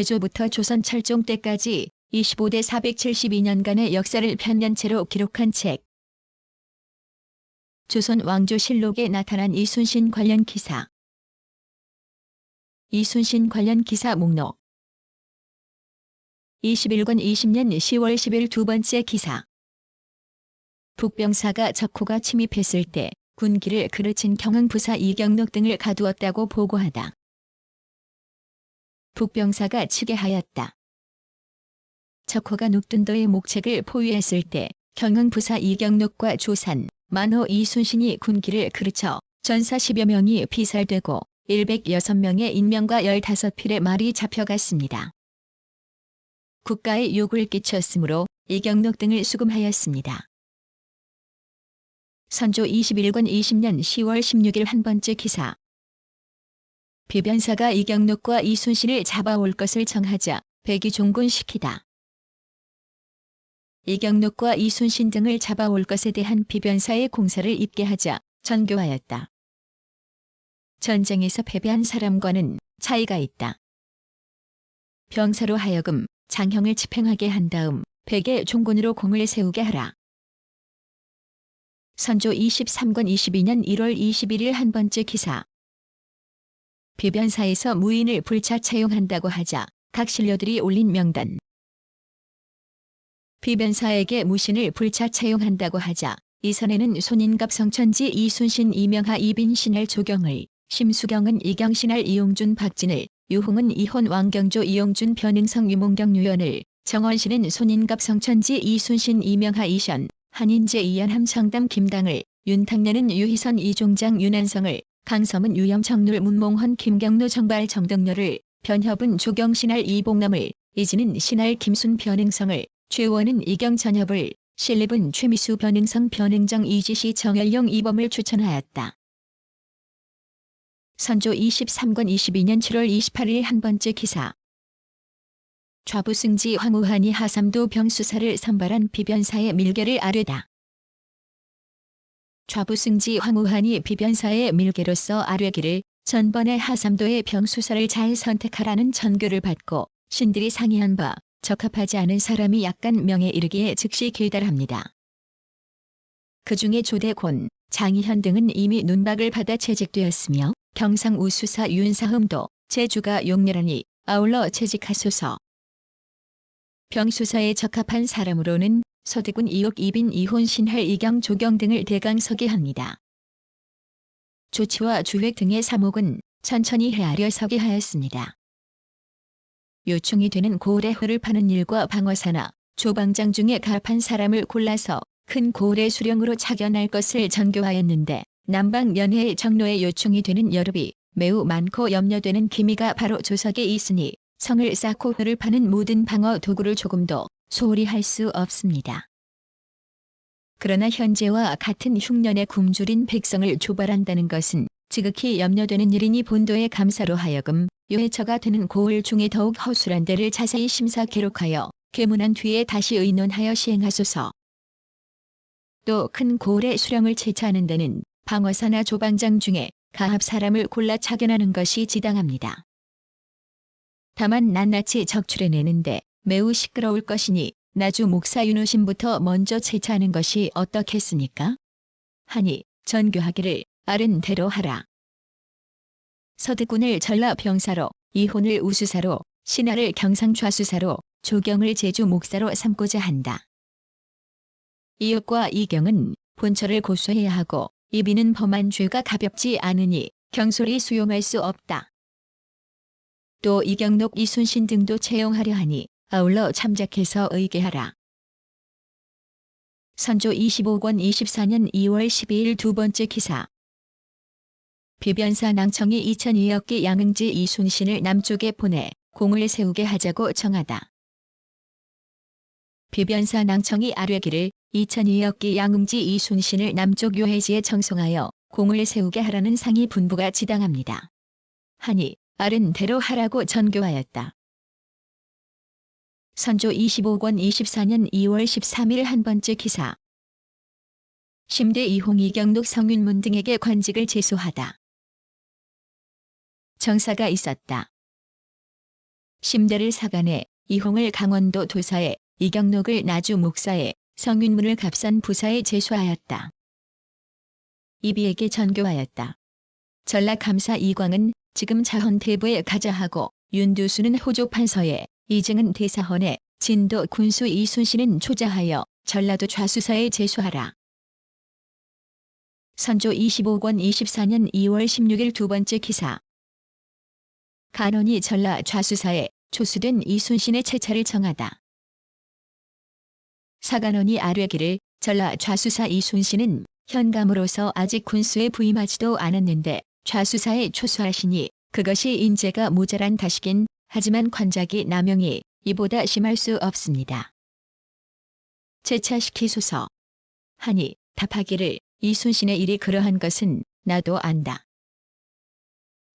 제조부터 조선 철종 때까지 25대 472년간의 역사를 편년체로 기록한 책. 조선 왕조실록에 나타난 이순신 관련 기사. 이순신 관련 기사 목록. 21권 20년 10월 10일 두 번째 기사. 북병사가 적호가 침입했을 때 군기를 그르친 경흥부사 이경록 등을 가두었다고 보고하다. 북병사가 치게하였다. 적호가 녹둔도의 목책을 포위했을 때 경흥부사 이경록과 조산, 만호 이순신이 군기를 그르쳐 전사 10여 명이 피살되고 106명의 인명과 15필의 말이 잡혀갔습니다. 국가에 욕을 끼쳤으므로 이경록 등을 수금하였습니다. 선조 21권 20년 10월 16일 한 번째 기사. 비변사가 이경록과 이순신을 잡아올 것을 정하자 백이 종군시키다. 이경록과 이순신 등을 잡아올 것에 대한 비변사의 공사를 입게 하자 전교하였다. 전쟁에서 패배한 사람과는 차이가 있다. 병사로 하여금 장형을 집행하게 한 다음 백의 종군으로 공을 세우게 하라. 선조 23권 22년 1월 21일 한 번째 기사. 비변사에서 무인을 불차 채용한다고 하자 각 신료들이 올린 명단. 비변사에게 무신을 불차 채용한다고 하자 이선에는 손인갑 성천지 이순신 이명하 이빈 신할 조경을, 심수경은 이경 신할 이용준 박진을, 유홍은 이혼 왕경조 이용준 변응성 유몽경 유연을, 정원신은 손인갑 성천지 이순신 이명하 이션, 한인재 이연함 청담 김당을, 윤탁년은 유희선 이종장 윤한성을, 강섬은 유영청률 문몽헌 김경로 정발 정덕녀를, 변협은 조경신할 이봉남을, 이진은 신할 김순 변응성을, 최원은 이경 전협을, 신립은 최미수 변응성 변응정 이지시 정열용 이범을 추천하였다. 선조 23권 22년 7월 28일 한 번째 기사. 좌부승지 황우한이 하삼도 병수사를 선발한 비변사의 밀계를 아뢰다. 좌부승지 황우한이 비변사의 밀계로서 아뢰기를 전번에 하삼도의 병수사를 잘 선택하라는 전교를 받고 신들이 상의한 바 적합하지 않은 사람이 약간 명에 이르기에 즉시 길달합니다. 그중에 조대곤, 장희현 등은 이미 눈박을 받아 채직되었으며 경상우수사 윤사흠도, 제주가 용렬하니 아울러 채직하소서. 병수사에 적합한 사람으로는 서대군 이옥 이빈 이혼 신할 이경 조경 등을 대강 서기합니다. 조치와 주획 등의 사목은 천천히 헤아려 서기하였습니다. 요충이 되는 고을에 흙을 파는 일과 방어사나 조방장 중에 가합한 사람을 골라서 큰 고을의 수령으로 차견할 것을 전교하였는데 남방 연해의 정로에 요충이 되는 여릅이 매우 많고 염려되는 기미가 바로 조석에 있으니 성을 쌓고 흙을 파는 모든 방어 도구를 조금도 소홀히 할 수 없습니다. 그러나 현재와 같은 흉년의 굶주린 백성을 조발한다는 것은 지극히 염려되는 일이니 본도의 감사로 하여금 요해처가 되는 고을 중에 더욱 허술한 데를 자세히 심사 기록하여 계문한 뒤에 다시 의논하여 시행하소서. 또 큰 고을의 수령을 채차하는 데는 방어사나 조방장 중에 가합 사람을 골라 차견하는 것이 지당합니다. 다만 낱낱이 적출해내는데 매우 시끄러울 것이니 나주 목사 윤호신부터 먼저 채차하는 것이 어떻겠습니까? 하니 전교하기를 아른 대로 하라. 서대군을 전라병사로, 이혼을 우수사로, 신하를 경상좌수사로, 조경을 제주 목사로 삼고자 한다. 이옥과 이경은 본처를 고소해야 하고 이비는 범한 죄가 가볍지 않으니 경솔히 수용할 수 없다. 또 이경록 이순신 등도 채용하려 하니 아울러 참작해서 의계하라. 선조 25권 24년 2월 12일 두 번째 기사. 비변사 낭청이 2002억기 양흥지 이순신을 남쪽에 보내 공을 세우게 하자고 정하다. 비변사 낭청이 아뢰기를 2002억기 양흥지 이순신을 남쪽 요해지에 청송하여 공을 세우게 하라는 상이 분부가 지당합니다. 하니 아른 대로 하라고 전교하였다. 선조 25권 24년 2월 13일 한 번째 기사. 심대 이홍 이경록 성윤문 등에게 관직을 제소하다. 정사가 있었다. 심대를 사간에, 이홍을 강원도 도사에, 이경록을 나주 목사에, 성윤문을 갑산 부사에 제수하였다. 이비에게 전교하였다. 전라감사 이광은 지금 자헌대부에 가자하고, 윤두수는 호조판서에, 이증은 대사헌에, 진도 군수 이순신은 초자하여 전라도 좌수사에 제수하라. 선조 25권 24년 2월 16일 두 번째 기사. 간원이 전라 좌수사에 초수된 이순신의 채차를 정하다. 사간원이 아뢰기를 전라 좌수사 이순신은 현감으로서 아직 군수에 부임하지도 않았는데 좌수사에 초수하시니 그것이 인재가 모자란 탓이긴 하지만 관작이 남용이 이보다 심할 수 없습니다. 채차시키소서 하니 답하기를 이순신의 일이 그러한 것은 나도 안다.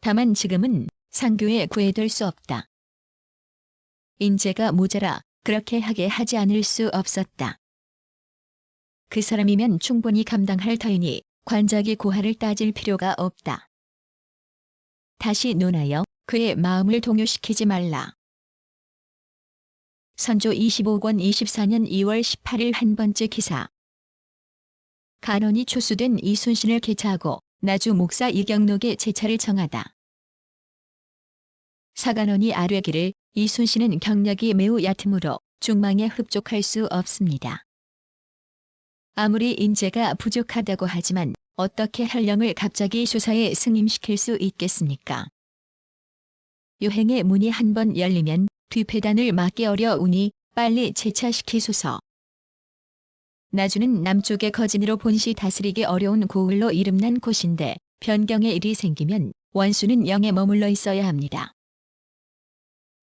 다만 지금은 상교에 구애될 수 없다. 인재가 모자라 그렇게 하게 하지 않을 수 없었다. 그 사람이면 충분히 감당할 터이니 관작이 고하를 따질 필요가 없다. 다시 논하여 그의 마음을 동요시키지 말라. 선조 25권 24년 2월 18일 한 번째 기사. 간원이 초수된 이순신을 개차하고 나주 목사 이경록의 제차를 정하다. 사간원이 아뢰기를 이순신은 경력이 매우 얕으므로 중망에 흡족할 수 없습니다. 아무리 인재가 부족하다고 하지만 어떻게 현령을 갑자기 수사에 승임시킬 수 있겠습니까? 유행의 문이 한 번 열리면 뒤패단을 막기 어려우니 빨리 제차시키소서. 나주는 남쪽의 거진으로 본시 다스리기 어려운 고을로 이름난 곳인데 변경의 일이 생기면 원수는 영에 머물러 있어야 합니다.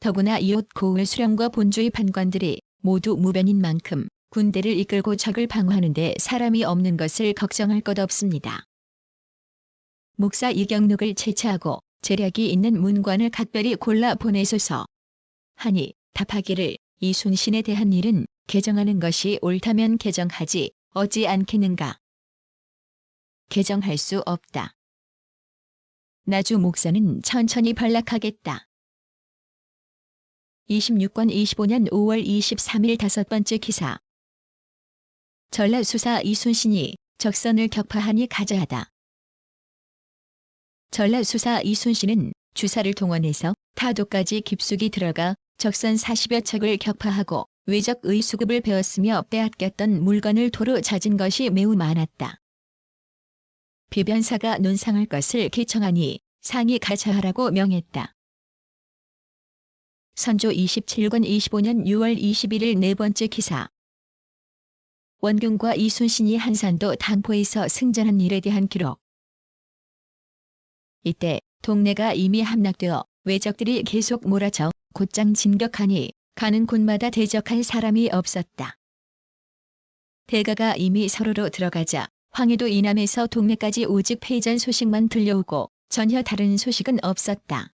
더구나 이웃 고을 수령과 본주의 판관들이 모두 무변인 만큼 군대를 이끌고 적을 방어하는 데 사람이 없는 것을 걱정할 것 없습니다. 목사 이경록을 채차하고 재력이 있는 문관을 각별히 골라 보내소서 하니 답하기를 이순신에 대한 일은 개정하는 것이 옳다면 개정하지 어찌 않겠는가. 개정할 수 없다. 나주 목사는 천천히 발락하겠다. 26권 25년 5월 23일 다섯 번째 기사. 전라수사 이순신이 적선을 격파하니 가자하다. 전라수사 이순신은 주사를 동원해서 타도까지 깊숙이 들어가 적선 40여 척을 격파하고 외적의 수급을 베었으며 빼앗겼던 물건을 도로 찾은 것이 매우 많았다. 비변사가 논상할 것을 기청하니 상이 가자하라고 명했다. 선조 27권 25년 6월 21일 네 번째 기사. 원균과 이순신이 한산도 당포에서 승전한 일에 대한 기록. 이때 동네가 이미 함락되어 외적들이 계속 몰아쳐 곧장 진격하니 가는 곳마다 대적할 사람이 없었다. 대가가 이미 서로로 들어가자 황해도 이남에서 동네까지 오직 패전 소식만 들려오고 전혀 다른 소식은 없었다.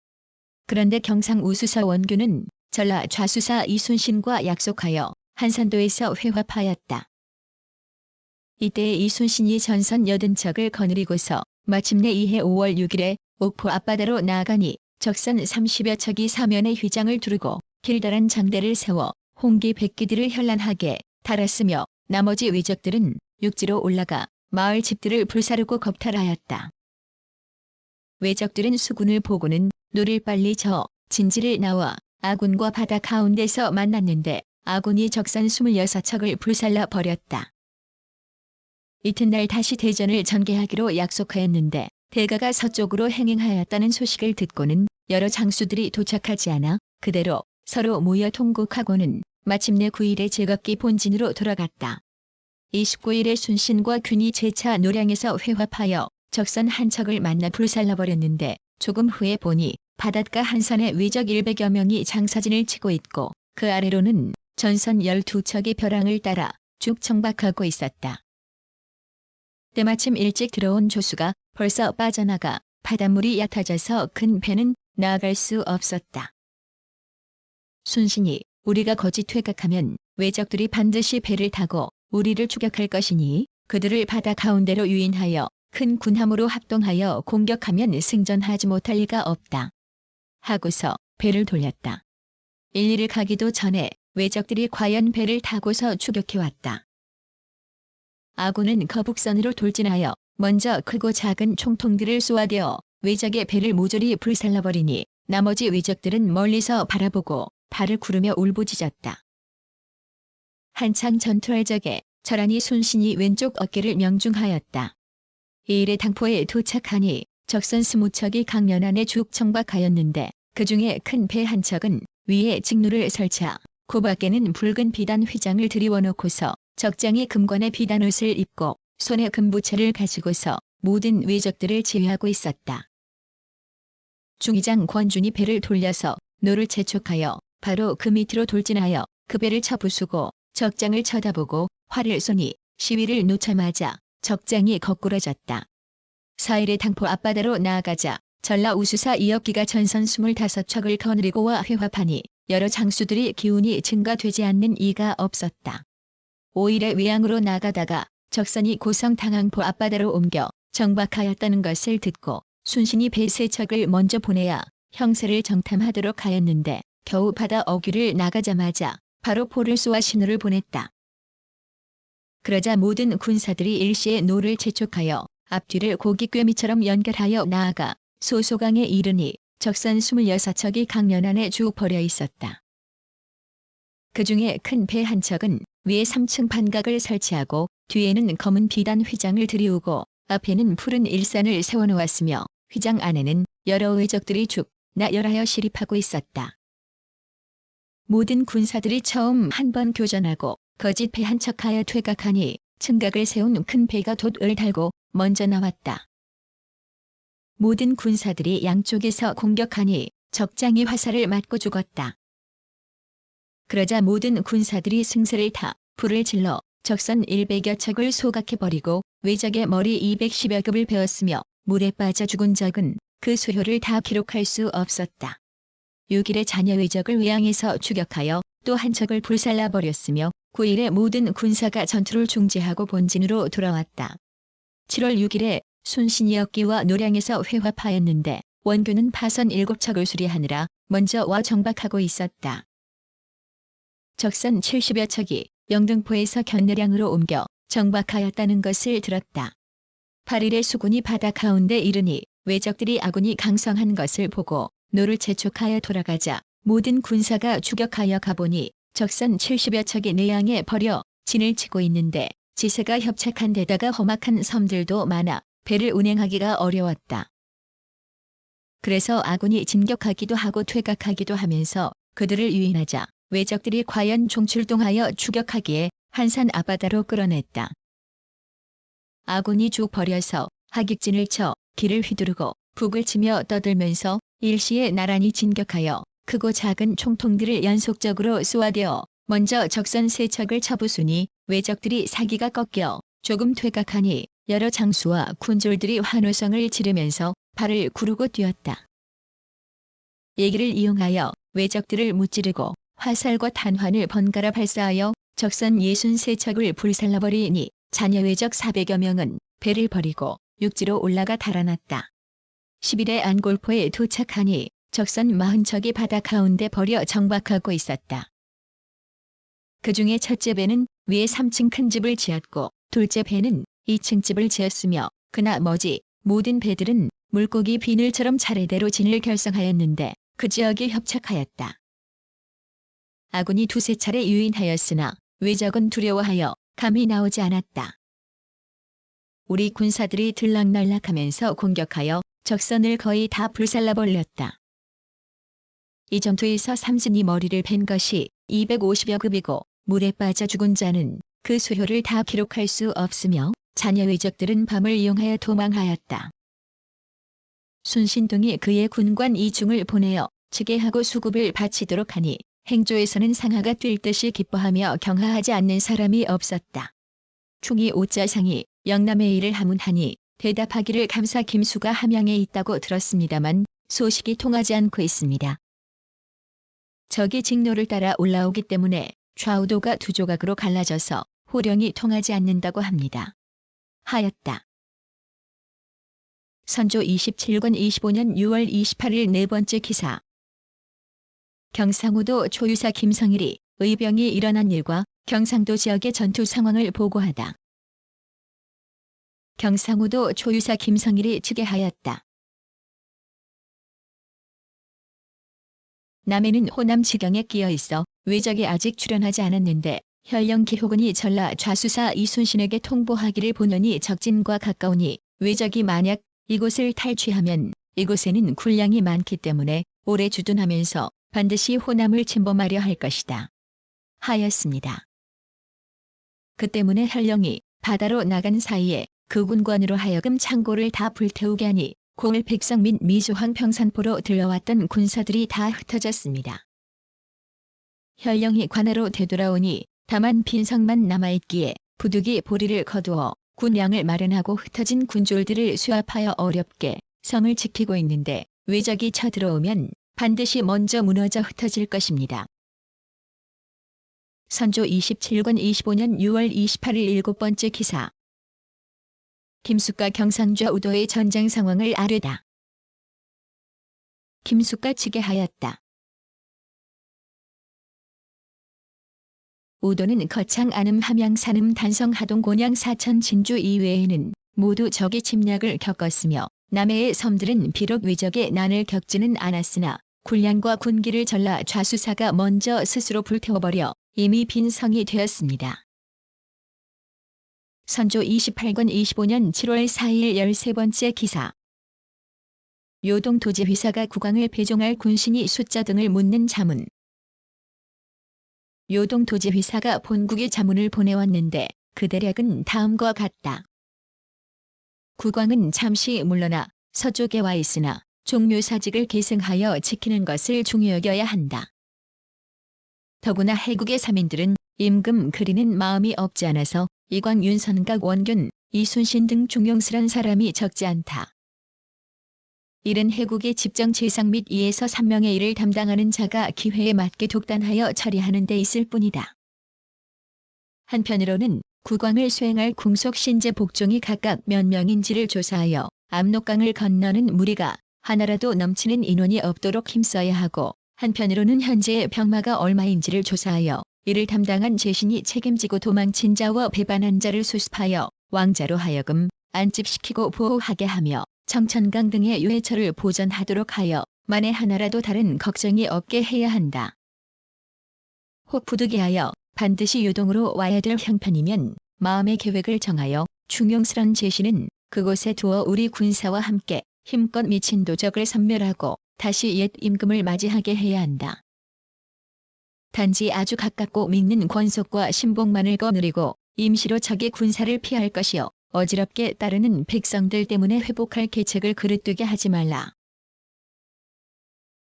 그런데 경상 우수사 원균은 전라 좌수사 이순신과 약속하여 한산도에서 회합하였다. 이때 이순신이 전선 80척을 거느리고서 마침내 이해 5월 6일에 옥포 앞바다로 나아가니 적선 30여 척이 사면에 휘장을 두르고 길다란 장대를 세워 홍기 백기들을 현란하게 달았으며 나머지 외적들은 육지로 올라가 마을 집들을 불사르고 겁탈하였다. 외적들은 수군을 보고는 노를 빨리 저 진지를 나와 아군과 바다 가운데서 만났는데 아군이 적선 26척을 불살라 버렸다. 이튿날 다시 대전을 전개하기로 약속하였는데 대가가 서쪽으로 행행하였다는 소식을 듣고는 여러 장수들이 도착하지 않아 그대로 서로 모여 통곡하고는 마침내 9일에 제겁기 본진으로 돌아갔다. 29일에 순신과 균이 재차 노량에서 회합하여 적선 한 척을 만나 불살라버렸는데 조금 후에 보니 바닷가 한선에 외적 100여 명이 장사진을 치고 있고 그 아래로는 전선 12척이 벼랑을 따라 쭉 정박하고 있었다. 때마침 일찍 들어온 조수가 벌써 빠져나가 바닷물이 얕아져서 큰 배는 나아갈 수 없었다. 순신이 우리가 거짓 퇴각하면 외적들이 반드시 배를 타고 우리를 추격할 것이니 그들을 바다 가운데로 유인하여 큰 군함으로 합동하여 공격하면 승전하지 못할 리가 없다. 하고서 배를 돌렸다. 일리를 가기도 전에 왜적들이 과연 배를 타고서 추격해왔다. 아군은 거북선으로 돌진하여 먼저 크고 작은 총통들을 쏘아대어 왜적의 배를 모조리 불살라버리니 나머지 왜적들은 멀리서 바라보고 발을 구르며 울부짖었다. 한창 전투할 적에 철안이 순신이 왼쪽 어깨를 명중하였다. 이일의 당포에 도착하니 적선 20척이 강연 안에 쭉 정박하였는데 그 중에 큰 배 한 척은 위에 직루를 설치하 그 밖에는 붉은 비단 휘장을 들이워놓고서 적장이 금관의 비단 옷을 입고 손에 금부채를 가지고서 모든 왜적들을 지휘하고 있었다. 중의장 권준이 배를 돌려서 노를 재촉하여 바로 그 밑으로 돌진하여 그 배를 쳐부수고 적장을 쳐다보고 활을 쏘니 시위를 놓자마자 적장이 거꾸러졌다. 4일의 당포 앞바다로 나아가자 전라 우수사 이역기가 전선 25척을 거느리고 와 회화하니 여러 장수들이 기운이 증가되지 않는 이가 없었다. 5일에 외양으로 나가다가 적선이 고성 당항포 앞바다로 옮겨 정박하였다는 것을 듣고 순신이 배 3척을 먼저 보내야 형세를 정탐하도록 하였는데 겨우 바다 어귀를 나가자마자 바로 포를 쏘아 신호를 보냈다. 그러자 모든 군사들이 일시에 노를 재촉하여 앞뒤를 고깃꿰미처럼 연결하여 나아가 소소강에 이르니 적선 26척이 강연 안에 쭉 버려 있었다. 그 중에 큰 배 한 척은 위에 3층 판각을 설치하고 뒤에는 검은 비단 휘장을 들이우고 앞에는 푸른 일산을 세워놓았으며 휘장 안에는 여러 왜적들이 쭉 나열하여 시립하고 있었다. 모든 군사들이 처음 한 번 교전하고 거짓 배 한 척하여 퇴각하니 층각을 세운 큰 배가 돛을 달고 먼저 나왔다. 모든 군사들이 양쪽에서 공격하니 적장이 화살을 맞고 죽었다. 그러자 모든 군사들이 승세를 타 불을 질러 적선 100여 척을 소각해버리고 왜적의 머리 210여 급을 베었으며 물에 빠져 죽은 적은 그 수효를 다 기록할 수 없었다. 6일에 자녀 왜적을 외양에서 추격하여 또 한 척을 불살라버렸으며 9일에 모든 군사가 전투를 중지하고 본진으로 돌아왔다. 7월 6일에 순신이역기와 노량에서 회합하였는데 원교는 파선 7척을 수리하느라 먼저 와 정박하고 있었다. 적선 70여 척이 영등포에서 견내량으로 옮겨 정박하였다는 것을 들었다. 8일에 수군이 바다 가운데 이르니 왜적들이 아군이 강성한 것을 보고 노를 재촉하여 돌아가자 모든 군사가 추격하여 가보니 적선 70여 척이 내양에 버려 진을 치고 있는데 지세가 협착한 데다가 험악한 섬들도 많아 배를 운행하기가 어려웠다. 그래서 아군이 진격하기도 하고 퇴각하기도 하면서 그들을 유인하자 왜적들이 과연 총출동하여 추격하기에 한산 앞바다로 끌어냈다. 아군이 쭉 버려서 하객진을 쳐 길을 휘두르고 북을 치며 떠들면서 일시에 나란히 진격하여 크고 작은 총통들을 연속적으로 쏘아대어 먼저 적선 3척을 쳐부수니 왜적들이 사기가 꺾여 조금 퇴각하니 여러 장수와 군졸들이 환호성을 지르면서 발을 구르고 뛰었다. 예기를 이용하여 왜적들을 무찌르고 화살과 탄환을 번갈아 발사하여 적선 63척을 불살라버리니 자녀 왜적 400여 명은 배를 버리고 육지로 올라가 달아났다. 10일에 안골포에 도착하니 적선 40척이 바다 가운데 버려 정박하고 있었다. 그 중에 첫째 배는 위에 3층 큰 집을 지었고 둘째 배는 2층 집을 지었으며 그나머지 모든 배들은 물고기 비늘처럼 차례대로 진을 결성하였는데 그 지역이 협착하였다. 아군이 두세 차례 유인하였으나 왜적은 두려워하여 감이 나오지 않았다. 우리 군사들이 들락날락하면서 공격하여 적선을 거의 다 불살라버렸다. 이 전투에서 삼진이 머리를 벤 것이 250여 급이고 물에 빠져 죽은 자는 그 수효를 다 기록할 수 없으며 자녀 왜적들은 밤을 이용하여 도망하였다. 순신동이 그의 군관 이중을 보내어 치계하고 수급을 바치도록 하니 행조에서는 상하가 뛸 듯이 기뻐하며 경하하지 않는 사람이 없었다. 충이 오자상이 영남의 일을 하문하니 대답하기를 감사 김수가 함양에 있다고 들었습니다만 소식이 통하지 않고 있습니다. 적이 직로를 따라 올라오기 때문에 좌우도가 두 조각으로 갈라져서 호령이 통하지 않는다고 합니다. 하였다. 선조 27권 25년 6월 28일 네 번째 기사 경상우도 초유사 김성일이 의병이 일어난 일과 경상도 지역의 전투 상황을 보고하다. 경상우도 초유사 김성일이 취재하였다. 남해는 호남 지경에 끼어 있어 외적이 아직 출현하지 않았는데 현령 기호군이 전라 좌수사 이순신에게 통보하기를 본원이 적진과 가까우니 외적이 만약 이곳을 탈취하면 이곳에는 군량이 많기 때문에 오래 주둔하면서 반드시 호남을 침범하려 할 것이다. 하였습니다. 그 때문에 현령이 바다로 나간 사이에 그 군관으로 하여금 창고를 다 불태우게 하니 고을 백성 및 미조항 평산포로 들러왔던 군사들이 다 흩어졌습니다. 현령이 관하로 되돌아오니 다만 빈성만 남아있기에 부득이 보리를 거두어 군량을 마련하고 흩어진 군졸들을 수합하여 어렵게 성을 지키고 있는데 외적이 쳐들어오면 반드시 먼저 무너져 흩어질 것입니다. 선조 27권 25년 6월 28일 7번째 기사. 김숙과 경상좌 우도의 전쟁 상황을 아뢰다. 김숙과 취계하였다. 우도는 거창 안음 함양 산음 단성 하동 곤양 사천 진주 이외에는 모두 적의 침략을 겪었으며 남해의 섬들은 비록 외적의 난을 겪지는 않았으나 군량과 군기를 전라 좌수사가 먼저 스스로 불태워버려 이미 빈 성이 되었습니다. 선조 28권 25년 7월 4일 13번째 기사. 요동 도지휘사가 국왕을 배종할 군신이 숫자 등을 묻는 자문. 요동 도지휘사가 본국에 자문을 보내왔는데 그 대략은 다음과 같다. 국왕은 잠시 물러나 서쪽에 와 있으나 종묘사직을 계승하여 지키는 것을 중요 여겨야 한다. 더구나 해국의 사민들은 임금 그리는 마음이 없지 않아서 이광 윤선각 원균 이순신 등 중용스런 사람이 적지 않다. 이른 해국의 집정 제상 및 2에서 3명의 일을 담당하는 자가 기회에 맞게 독단하여 처리하는 데 있을 뿐이다. 한편으로는 국왕을 수행할 궁속 신제 복종이 각각 몇 명인지를 조사하여 압록강을 건너는 무리가 하나라도 넘치는 인원이 없도록 힘써야 하고 한편으로는 현재의 병마가 얼마인지를 조사하여 이를 담당한 제신이 책임지고 도망친 자와 배반한 자를 수습하여 왕자로 하여금 안집시키고 보호하게 하며 청천강 등의 유해처를 보전하도록 하여 만에 하나라도 다른 걱정이 없게 해야 한다. 혹 부득이하여 반드시 요동으로 와야 될 형편이면 마음의 계획을 정하여 중용스런 제신은 그곳에 두어 우리 군사와 함께 힘껏 미친 도적을 섬멸하고 다시 옛 임금을 맞이하게 해야 한다. 단지 아주 가깝고 믿는 권속과 신복만을 거느리고 임시로 적의 군사를 피할 것이요 어지럽게 따르는 백성들 때문에 회복할 계책을 그릇되게 하지 말라.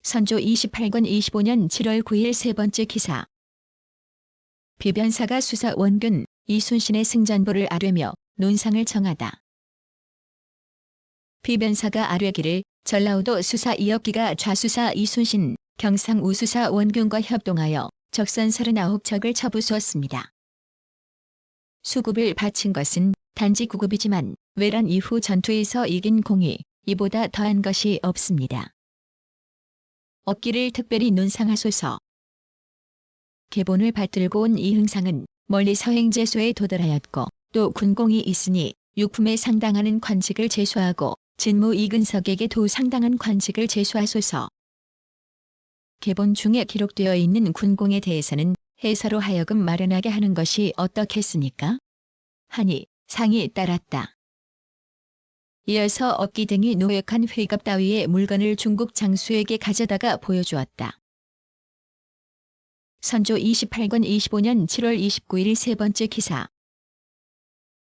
선조 28권 25년 7월 9일 세 번째 기사. 비변사가 수사 원균 이순신의 승전보를 아뢰며 논상을 정하다. 비변사가 아뢰기를 전라우도 수사 이업기가 좌수사 이순신, 경상우수사 원균과 협동하여 적선 39척을 쳐부수었습니다. 수급을 바친 것은 단지 구급이지만 외란 이후 전투에서 이긴 공이 이보다 더한 것이 없습니다. 얻기를 특별히 논상하소서. 계본을 받들고 온 이흥상은 멀리 서행제소에 도달하였고 또 군공이 있으니 유품에 상당하는 관직을 제수하고 진무 이근석에게 도 상당한 관직을 제수하소서. 계본 중에 기록되어 있는 군공에 대해서는 해사로 하여금 마련하게 하는 것이 어떻겠습니까? 하니 상이 따랐다. 이어서 업기 등이 노획한 회갑 따위의 물건을 중국 장수에게 가져다가 보여주었다. 선조 28권 25년 7월 29일 세 번째 기사.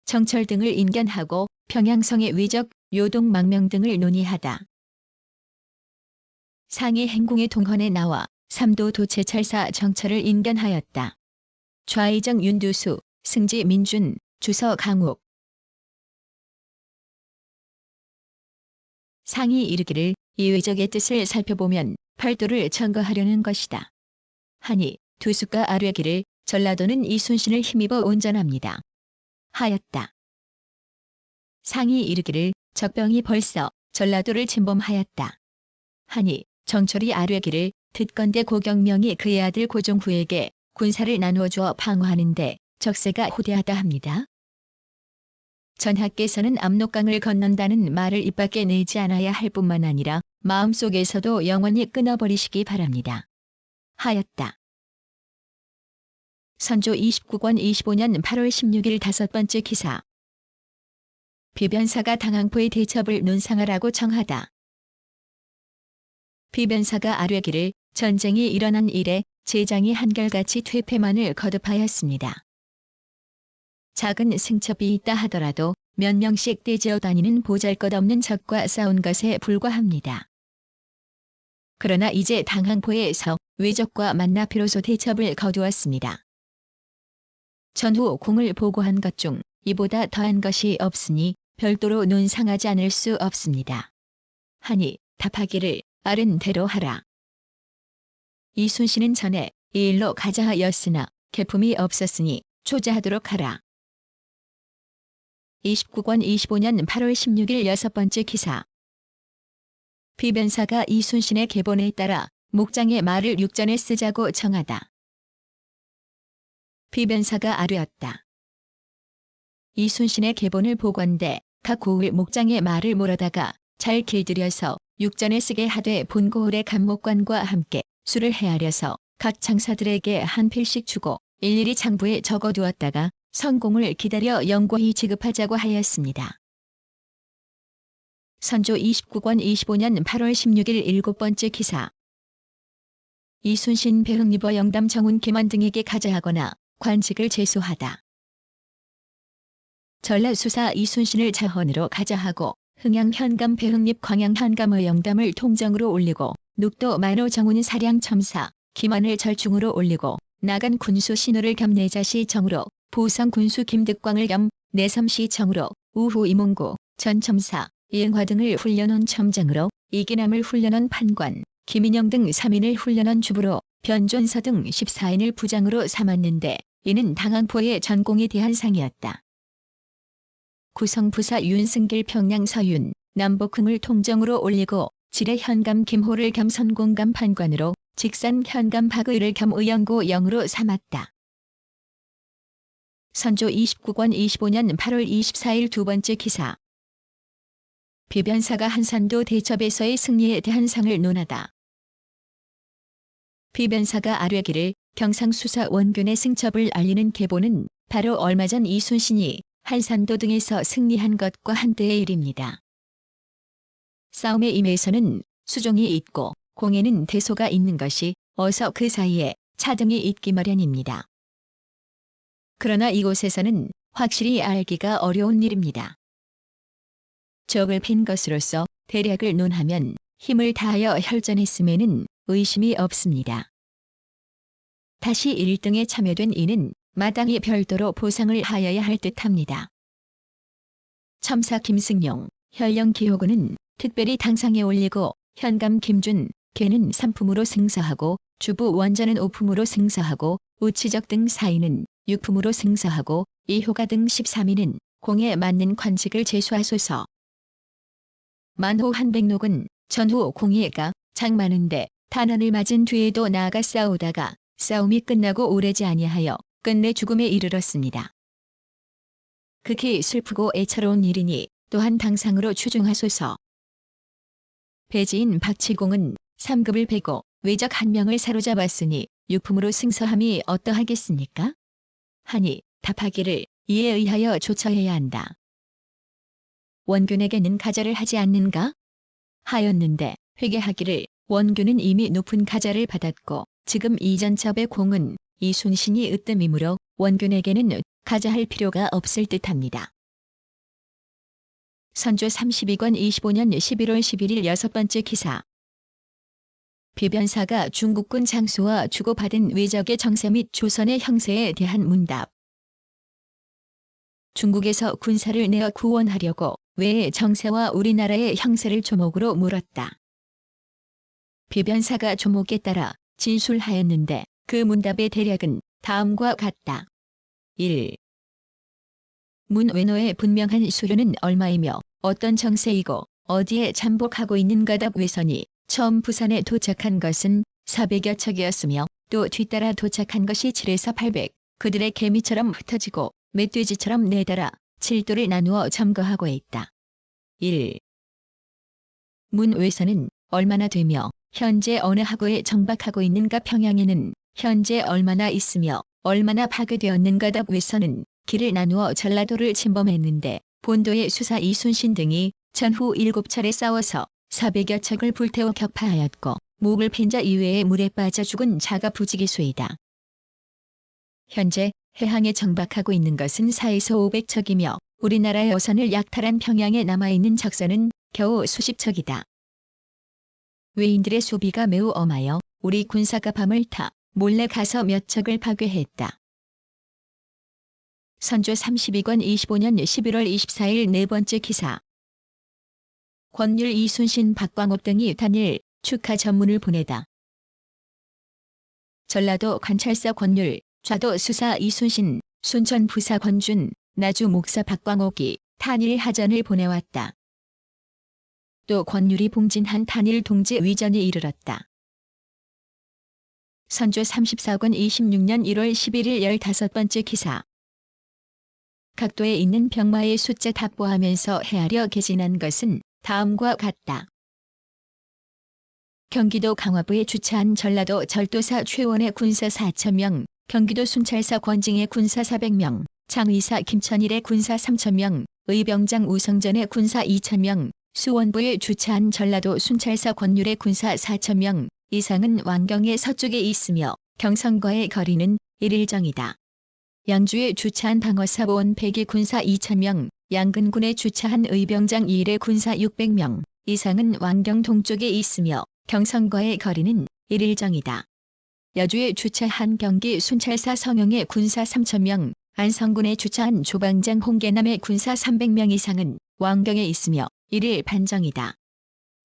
정철 등을 인견하고 평양성의 위적, 요동 망명 등을 논의하다. 상이 행궁의 동헌에 나와 삼도 도채찰사 정철을 인견하였다. 좌의정 윤두수, 승지 민준, 주서 강욱. 상이 이르기를 이 외적의 뜻을 살펴보면 팔도를 청거하려는 것이다. 하니 두수가 아뢰기를 전라도는 이순신을 힘입어 온전합니다. 하였다. 상이 이르기를 적병이 벌써 전라도를 침범하였다. 하니 정철이 아뢰기를 듣건대 고경명이 그의 아들 고종후에게 군사를 나누어주어 방어하는데 적세가 호대하다 합니다. 전하께서는 압록강을 건넌다는 말을 입 밖에 내지 않아야 할 뿐만 아니라 마음속에서도 영원히 끊어버리시기 바랍니다. 하였다. 선조 29권 25년 8월 16일 5번째 기사. 비변사가 당항포의 대첩을 논상하라고 청하다. 비변사가 아뢰기를 전쟁이 일어난 이래 제장이 한결같이 퇴폐만을 거듭하였습니다. 작은 승첩이 있다 하더라도 몇 명씩 떼지어 다니는 보잘것없는 적과 싸운 것에 불과합니다. 그러나 이제 당항포에서 외적과 만나 비로소 대첩을 거두었습니다. 전후 공을 보고한 것 중 이보다 더한 것이 없으니 별도로 논상하지 않을 수 없습니다. 하니 답하기를 아른 대로 하라. 이순신은 전에 이 일로 가자 하였으나 계품이 없었으니 초자하도록 하라. 29권 25년 8월 16일 6번째 기사. 비변사가 이순신의 계본에 따라 목장의 말을 육전에 쓰자고 청하다. 비변사가 아뢰었다. 이순신의 계본을 보건대 각 고을 목장의 말을 몰아다가 잘 길들여서 육전에 쓰게 하되 본고을의 간목관과 함께 수를 헤아려서 각 장사들에게 한 필씩 주고 일일이 장부에 적어두었다가 성공을 기다려 영고히 지급하자고 하였습니다. 선조 29권 25년 8월 16일 7번째 기사. 이순신 배흥리버 영담 정운 김원 등에게 가자하거나 관직을 제소하다. 전라수사 이순신을 자헌으로 가자하고 흥양 현감 배흥립 광양 현감의 영담을 통정으로 올리고 녹도 만호 정운 사량 첨사 김원을 절중으로 올리고 나간 군수 신호를 겸 내자시 정으로 보성 군수 김득광을 겸 내섬시 정으로 우후 이몽구 전 첨사 이응화 등을 훈련원 첨장으로 이기남을 훈련원 판관 김인영 등 3인을 훈련원 주부로 변존서 등 14인을 부장으로 삼았는데 이는 당항포의 전공에 대한 상이었다. 구성부사 윤승길 평양 서윤 남북흥을 통정으로 올리고 지뢰 현감 김호를 겸 선공감 판관으로 직산 현감 박의를 겸 의영고 영으로 삼았다. 선조 29권 25년 8월 24일 2번째 기사. 비변사가 한산도 대첩에서의 승리에 대한 상을 논하다. 비변사가 아뢰기를 경상수사 원균의 승첩을 알리는 계보는 바로 얼마 전 이순신이 한산도 등에서 승리한 것과 한때의 일입니다. 싸움에 임해서는 수종이 있고 공에는 대소가 있는 것이 어서 그 사이에 차등이 있기 마련입니다. 그러나 이곳에서는 확실히 알기가 어려운 일입니다. 적을 핀 것으로서 대략을 논하면 힘을 다하여 혈전했음에는 의심이 없습니다. 다시 1등에 참여된 이는 마땅히 별도로 보상을 하여야 할 듯합니다. 첨사 김승용, 현령 기호군은 특별히 당상에 올리고 현감 김준, 걔는 3품으로 승서하고 주부 원전은 5품으로 승서하고 우치적 등 4인은 6품으로 승서하고 이효가 등 13인은 공에 맞는 관직을 제수하소서. 만호 한백록은 전후 공예가 장 많은데 탄환을 맞은 뒤에도 나아가 싸우다가 싸움이 끝나고 오래지 아니하여 끝내 죽음에 이르렀습니다. 극히 슬프고 애처로운 일이니 또한 당상으로 추중하소서. 배지인 박치공은 3급을 베고 외적 1명을 사로잡았으니 6품으로 승서함이 어떠하겠습니까? 하니 답하기를 이에 의하여 조처해야 한다. 원균에게는 가자를 하지 않는가? 하였는데 회개하기를 원균은 이미 높은 가자를 받았고 지금 이전첩의 공은 이순신이 으뜸이므로 원균에게는 가자할 필요가 없을 듯합니다. 선조 32권 25년 11월 11일 6번째 기사. 비변사가 중국군 장수와 주고받은 외적의 정세 및 조선의 형세에 대한 문답. 중국에서 군사를 내어 구원하려고 외의 정세와 우리나라의 형세를 조목으로 물었다. 비변사가 조목에 따라 진술하였는데 그 문답의 대략은 다음과 같다. 1. 문 외노의 분명한 수료는 얼마이며 어떤 정세이고 어디에 잠복하고 있는가. 답 외선이 처음 부산에 도착한 것은 400여 척이었으며 또 뒤따라 도착한 것이 7에서 800. 그들의 개미처럼 흩어지고 멧돼지처럼 내달아 7도를 나누어 점거하고 있다. 1. 문 외선은 얼마나 되며 현재 어느 하구에 정박하고 있는가. 평양에는 현재 얼마나 있으며 얼마나 파괴되었는가. 답. 외선은 길을 나누어 전라도를 침범했는데 본도의 수사 이순신 등이 전후 7차례 싸워서 400여 척을 불태워 격파하였고 목을 팬 자 이외에 물에 빠져 죽은 자가 부지기수이다. 현재 해항에 정박하고 있는 것은 4에서 500척이며 우리나라의 어선을 약탈한 평양에 남아있는 적선은 겨우 수십 척이다. 외인들의 소비가 매우 엄하여 우리 군사가 밤을 타 몰래 가서 몇 척을 파괴했다. 선조 32권 25년 11월 24일 네 번째 기사. 권율 이순신 박광옥 등이 단일 축하 전문을 보내다. 전라도 관찰사 권율, 좌도 수사 이순신, 순천 부사 권준, 나주 목사 박광옥이 탄일 하전을 보내왔다. 또 권율이 봉진한 탄일 동지 위전에 이르렀다. 선조 34권 26년 1월 11일 15번째 기사. 각도에 있는 병마의 숫자 답보하면서 헤아려 개진한 것은 다음과 같다. 경기도 강화부에 주차한 전라도 절도사 최원의 군사 4,000명, 경기도 순찰사 권징의 군사 400명, 장의사 김천일의 군사 3,000명, 의병장 우성전의 군사 2,000명, 수원부에 주차한 전라도 순찰사 권율의 군사 4,000명 이상은 왕경의 서쪽에 있으며 경성과의 거리는 1일정이다. 양주에 주차한 방어사 보원백의 군사 2,000명, 양근군에 주차한 의병장 2일의 군사 600명 이상은 왕경 동쪽에 있으며 경성과의 거리는 1일정이다. 여주에 주차한 경기 순찰사 성영의 군사 3,000명, 안성군에 주차한 조방장 홍계남의 군사 300명 이상은 왕경에 있으며 1일 반정이다.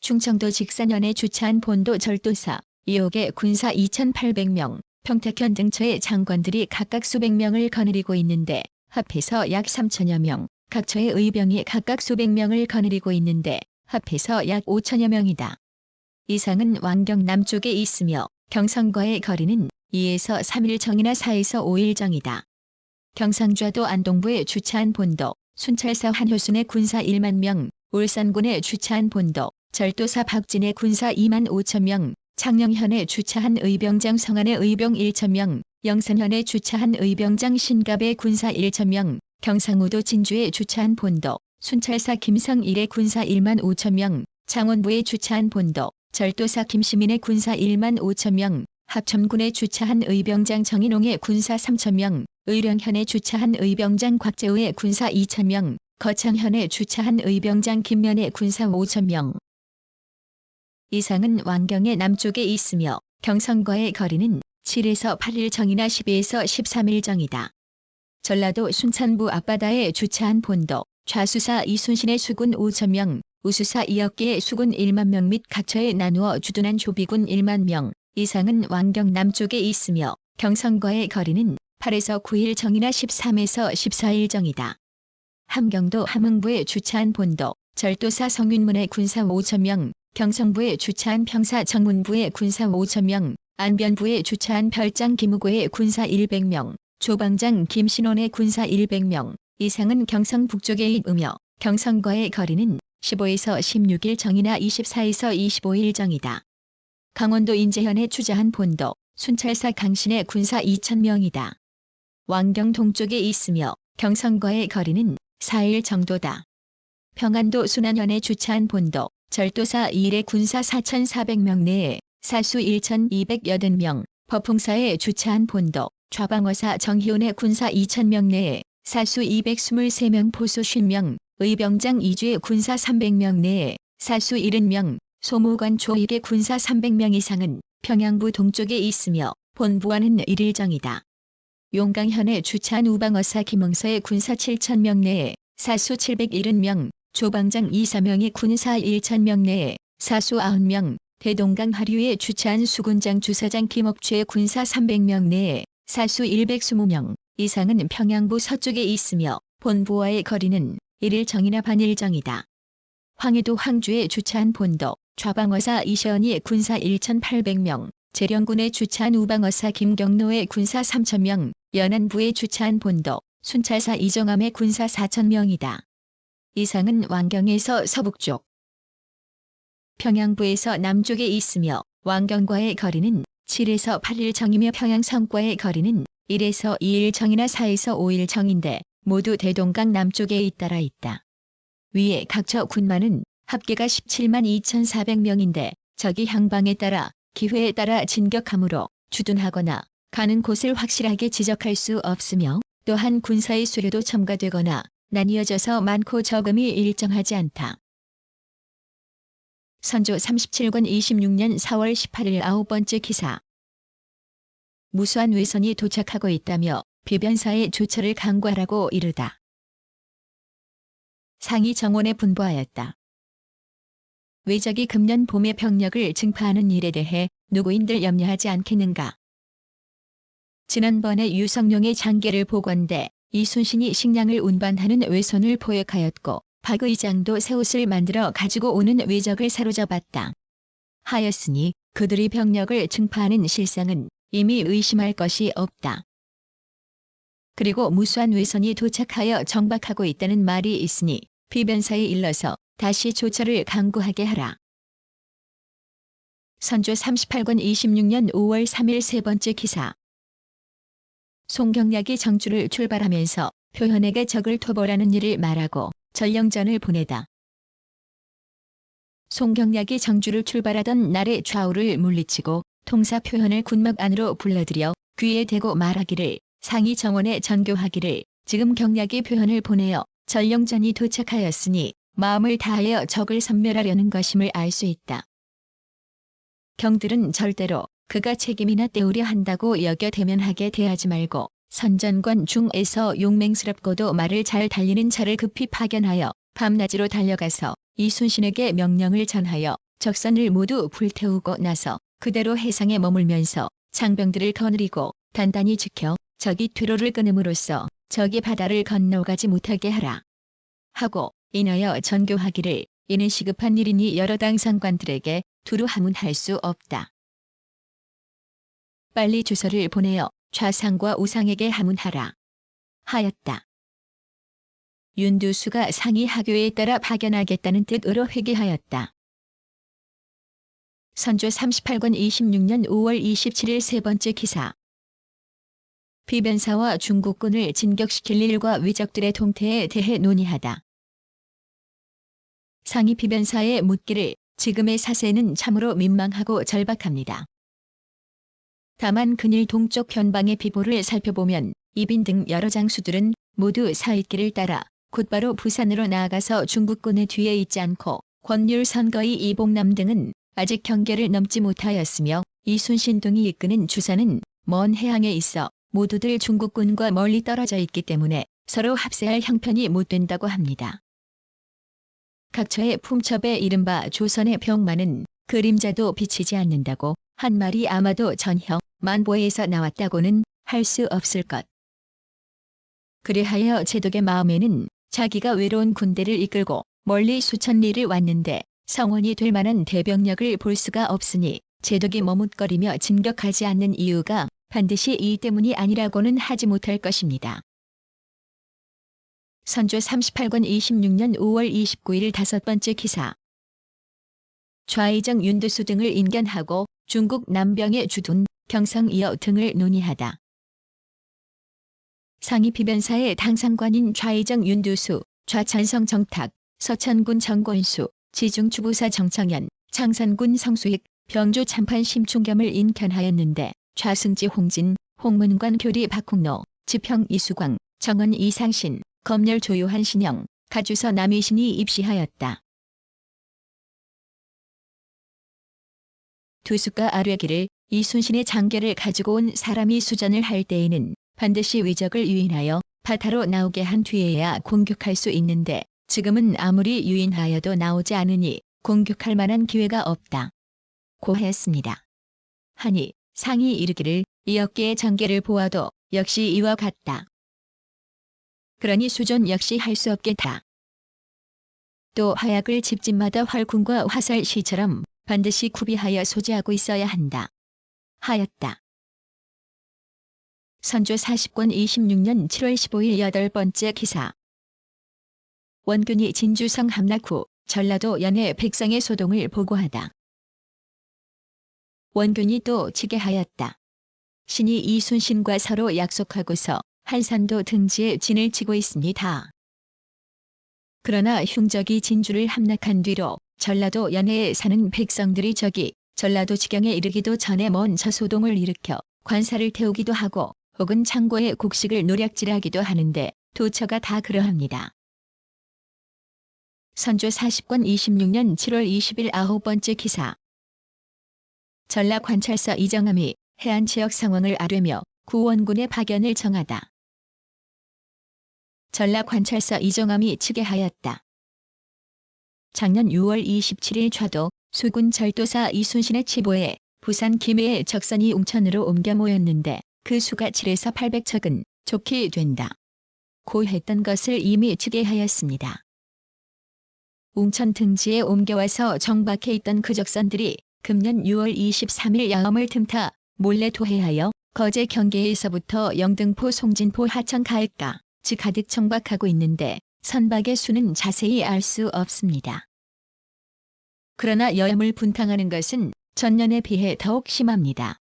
충청도 직산현에 주차한 본도 절도사 이옥의 군사 2,800명, 평택현 등처의 장관들이 각각 수백 명을 거느리고 있는데 합해서 약 3,000여 명, 각 처의 의병이 각각 수백 명을 거느리고 있는데 합해서 약 5,000여 명이다. 이상은 왕경 남쪽에 있으며 경성과의 거리는 2에서 3일정이나 4에서 5일정이다. 경상좌도 안동부에 주차한 본도, 순찰사 한효순의 군사 1만 명, 울산군에 주차한 본도, 절도사 박진의 군사 2만 5천 명, 창녕현에 주차한 의병장 성안의 의병 1,000명, 영산현에 주차한 의병장 신갑의 군사 1,000명, 경상우도 진주에 주차한 본도, 순찰사 김성일의 군사 1만 5천 명, 창원부에 주차한 본도, 절도사 김시민의 군사 1만 5천 명, 합천군에 주차한 의병장 정인홍의 군사 3천 명, 의령현에 주차한 의병장 곽재우의 군사 2천 명, 거창현에 주차한 의병장 김면의 군사 5천 명 이상은 왕경의 남쪽에 있으며 경성과의 거리는 7에서 8일정이나 12에서 13일정이다. 전라도 순천부 앞바다에 주차한 본도, 좌수사 이순신의 수군 5천 명, 우수사 이억개의 수군 1만 명 및 각처에 나누어 주둔한 조비군 1만 명 이상은 왕경 남쪽에 있으며 경성과의 거리는 8에서 9일정이나 13에서 14일정이다. 함경도 함흥부에 주차한 본도, 절도사 성윤문의 군사 5천 명, 경성부에 주차한 평사 정문부의 군사 5천 명, 안변부에 주차한 별장 김우고의 군사 100명, 조방장 김신원의 군사 100명 이상은 경성 북쪽에 있으며 경성과의 거리는 15에서 16일정이나 24에서 25일정이다. 강원도 인제현에 주차한 본도, 순찰사 강신의 군사 2,000명이다. 왕경 동쪽에 있으며 경성과의 거리는 4일 정도다. 평안도 순안현에 주차한 본도, 절도사 2일의 군사 4,400명 내에 사수 1,280명, 법흥사에 주차한 본도, 좌방어사 정희훈의 군사 2,000명 내에 사수 223명 포수 50명, 의병장 이주의 군사 300명 내에 사수 70명, 소무관 조익의 군사 300명 이상은 평양부 동쪽에 있으며 본부와는 1일정이다. 용강현에 주차한 우방어사 김응서의 군사 7,000명 내에 사수 770명, 조방장 이사명의 군사 1,000명 내에 사수 90명, 대동강 하류에 주차한 수군장 주사장 김옥주의 군사 300명 내에 사수 120명 이상은 평양부 서쪽에 있으며 본부와의 거리는 1일정이나 반일정이다. 황해도 황주에 주차한 본도, 좌방어사 이시언이 군사 1,800명, 재령군에 주차한 우방어사 김경로의 군사 3,000명, 연안부에 주차한 본도, 순찰사 이정암의 군사 4,000명이다. 이상은 왕경에서 서북쪽, 평양부에서 남쪽에 있으며 왕경과의 거리는 7에서 8일정이며 평양성과의 거리는 1에서 2일정이나 4에서 5일정인데 모두 대동강 남쪽에 잇따라 있다. 위에 각처 군마는 합계가 17만 2,400명인데 적이 향방에 따라 기회에 따라 진격하므로 주둔하거나 가는 곳을 확실하게 지적할 수 없으며 또한 군사의 수료도 첨가되거나 나뉘어져서 많고 적음이 일정하지 않다. 선조 37권 26년 4월 18일 9번째 기사. 무수한 외선이 도착하고 있다며 비변사에 조처를 강구하라고 이르다. 상이 정원에 분부하였다. 외적이 금년 봄에 병력을 증파하는 일에 대해 누구인들 염려하지 않겠는가. 지난번에 유성룡의 장계를 보건대 이순신이 식량을 운반하는 외선을 포획하였고 박 의장도 새 옷을 만들어 가지고 오는 외적을 사로잡았다. 하였으니 그들이 병력을 증파하는 실상은 이미 의심할 것이 없다. 그리고 무수한 외선이 도착하여 정박하고 있다는 말이 있으니 비변사에 일러서 다시 조처를 강구하게 하라. 선조 38권 26년 5월 3일 세 번째 기사. 송경략이 정주를 출발하면서 표현에게 적을 토벌하는 일을 말하고 전령전을 보내다. 송경략이 정주를 출발하던 날에 좌우를 물리치고 통사 표현을 군막 안으로 불러들여 귀에 대고 말하기를 상이 정원에 전교하기를 지금 경략이 표현을 보내어 전령전이 도착하였으니 마음을 다하여 적을 섬멸하려는 것임을 알 수 있다. 경들은 절대로 그가 책임이나 떼우려 한다고 여겨 대면하게 대하지 말고 선전관 중에서 용맹스럽고도 말을 잘 달리는 자를 급히 파견하여 밤낮으로 달려가서 이순신에게 명령을 전하여 적선을 모두 불태우고 나서 그대로 해상에 머물면서 장병들을 거느리고 단단히 지켜 적이 퇴로를 끊음으로써 적이 바다를 건너가지 못하게 하라. 하고 인하여 전교하기를 이는 시급한 일이니 여러 당상관들에게 두루 하문할 수 없다. 빨리 주서를 보내어 좌상과 우상에게 하문하라. 하였다. 윤두수가 상이 하교에 따라 파견하겠다는 뜻으로 회귀하였다. 선조 38권 26년 5월 27일 세 번째 기사. 비변사와 중국군을 진격시킬 일과 위적들의 동태에 대해 논의하다. 상이 비변사에 묻기를 지금의 사세는 참으로 민망하고 절박합니다. 다만 근일 동쪽 현방의 비보를 살펴보면 이빈 등 여러 장수들은 모두 사익길을 따라 곧바로 부산으로 나아가서 중국군의 뒤에 있지 않고 권율 선거의 이봉남 등은 아직 경계를 넘지 못하였으며 이순신 등이 이끄는 주사는 먼 해항에 있어 모두들 중국군과 멀리 떨어져 있기 때문에 서로 합세할 형편이 못 된다고 합니다. 각처의 품첩에 이른바 조선의 병마는 그림자도 비치지 않는다고 한 말이 아마도 전형 만보에서 나왔다고는 할 수 없을 것. 그리하여 제독의 마음에는 자기가 외로운 군대를 이끌고 멀리 수천 리를 왔는데 성원이 될 만한 대병력을 볼 수가 없으니 제독이 머뭇거리며 진격하지 않는 이유가 반드시 이 때문이 아니라고는 하지 못할 것입니다. 선조 38권 26년 5월 29일 다섯 번째 기사. 좌의정 윤두수 등을 인견하고 중국 남병의 주둔, 경성이어 등을 논의하다. 상이 비변사의 당상관인 좌의정 윤두수, 좌찬성 정탁, 서천군 정권수, 지중추부사 정청현, 창산군 성수익, 병조 참판 심충겸을 인견하였는데 좌승지 홍진, 홍문관 교리 박홍로, 지평 이수광, 정은 이상신, 검열 조요한 신영, 가주서 남이신이 입시하였다. 두수가 아뢰기를 이순신의 장계를 가지고 온 사람이 수전을 할 때에는 반드시 위적을 유인하여 바다로 나오게 한 뒤에야 공격할 수 있는데 지금은 아무리 유인하여도 나오지 않으니 공격할 만한 기회가 없다. 고했습니다. 하니 상이 이르기를 이 어깨의 장계를 보아도 역시 이와 같다. 그러니 수전 역시 할 수 없겠다. 또 화약을 집집마다 활군과 화살시처럼 반드시 구비하여 소지하고 있어야 한다. 하였다. 선조 40권 26년 7월 15일 8번째 기사. 원균이 진주성 함락 후 전라도 연해 백성의 소동을 보고하다. 원균이 또 지게하였다. 신이 이순신과 서로 약속하고서 한산도 등지에 진을 치고 있습니다. 그러나 흉적이 진주를 함락한 뒤로 전라도 연해에 사는 백성들이 저기 전라도 지경에 이르기도 전에 먼저 소동을 일으켜 관사를 태우기도 하고 혹은 창고에 곡식을 노략질하기도 하는데 도처가 다 그러합니다. 선조 40권 26년 7월 20일 9번째 기사. 전라관찰사 이정함이 해안 지역 상황을 아뢰며 구원군의 파견을 정하다. 전라관찰사 이정함이 치게하였다. 작년 6월 27일 좌도 수군 절도사 이순신의 치보에 부산 김해의 적선이 웅천으로 옮겨 모였는데 그 수가 7에서 800척은 좋게 된다. 고 했던 것을 이미 치게하였습니다. 웅천 등지에 옮겨와서 정박해 있던 그 적선들이 금년 6월 23일 야엄을 틈타 몰래 도해하여 거제 경계에서부터 영등포 송진포 하천 가을가 즉 가득 정박하고 있는데 선박의 수는 자세히 알 수 없습니다. 그러나 야엄을 분탕하는 것은 전년에 비해 더욱 심합니다.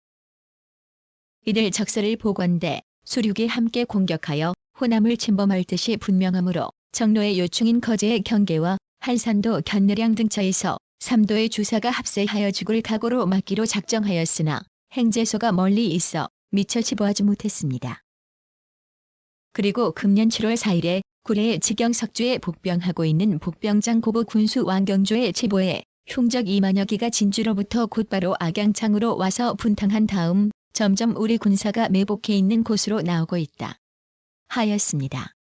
이들 적설을 보건대 수륙이 함께 공격하여 호남을 침범할 듯이 분명하므로 정로의 요충인 거제의 경계와 한산도 견내량 등처에서 삼도의 주사가 합세하여 죽을 각오로 막기로 작정하였으나 행제소가 멀리 있어 미처 치부하지 못했습니다. 그리고 금년 7월 4일에 구례의 지경석주에 복병하고 있는 복병장 고부 군수 왕경조의 치보에 흉적 2만여기가 진주로부터 곧바로 악양창으로 와서 분탕한 다음 점점 우리 군사가 매복해 있는 곳으로 나오고 있다. 하였습니다.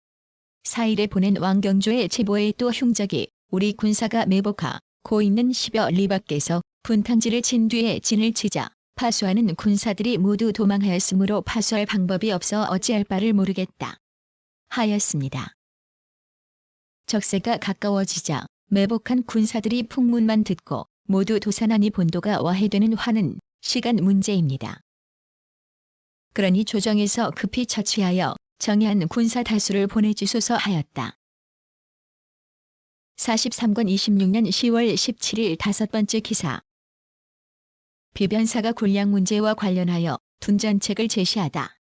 4일에 보낸 왕경조의 치보에 또 흉적이 우리 군사가 매복하고 있는 10여 리 밖에서 분탕지를 친 뒤에 진을 치자 파수하는 군사들이 모두 도망하였으므로 파수할 방법이 없어 어찌할 바를 모르겠다. 하였습니다. 적세가 가까워지자 매복한 군사들이 풍문만 듣고 모두 도산하니 본도가 와해되는 화는 시간 문제입니다. 그러니 조정에서 급히 처치하여 정예한 군사 다수를 보내주소서 하였다. 43권 26년 10월 17일 5번째 기사. 비변사가 군량 문제와 관련하여 둔전책을 제시하다.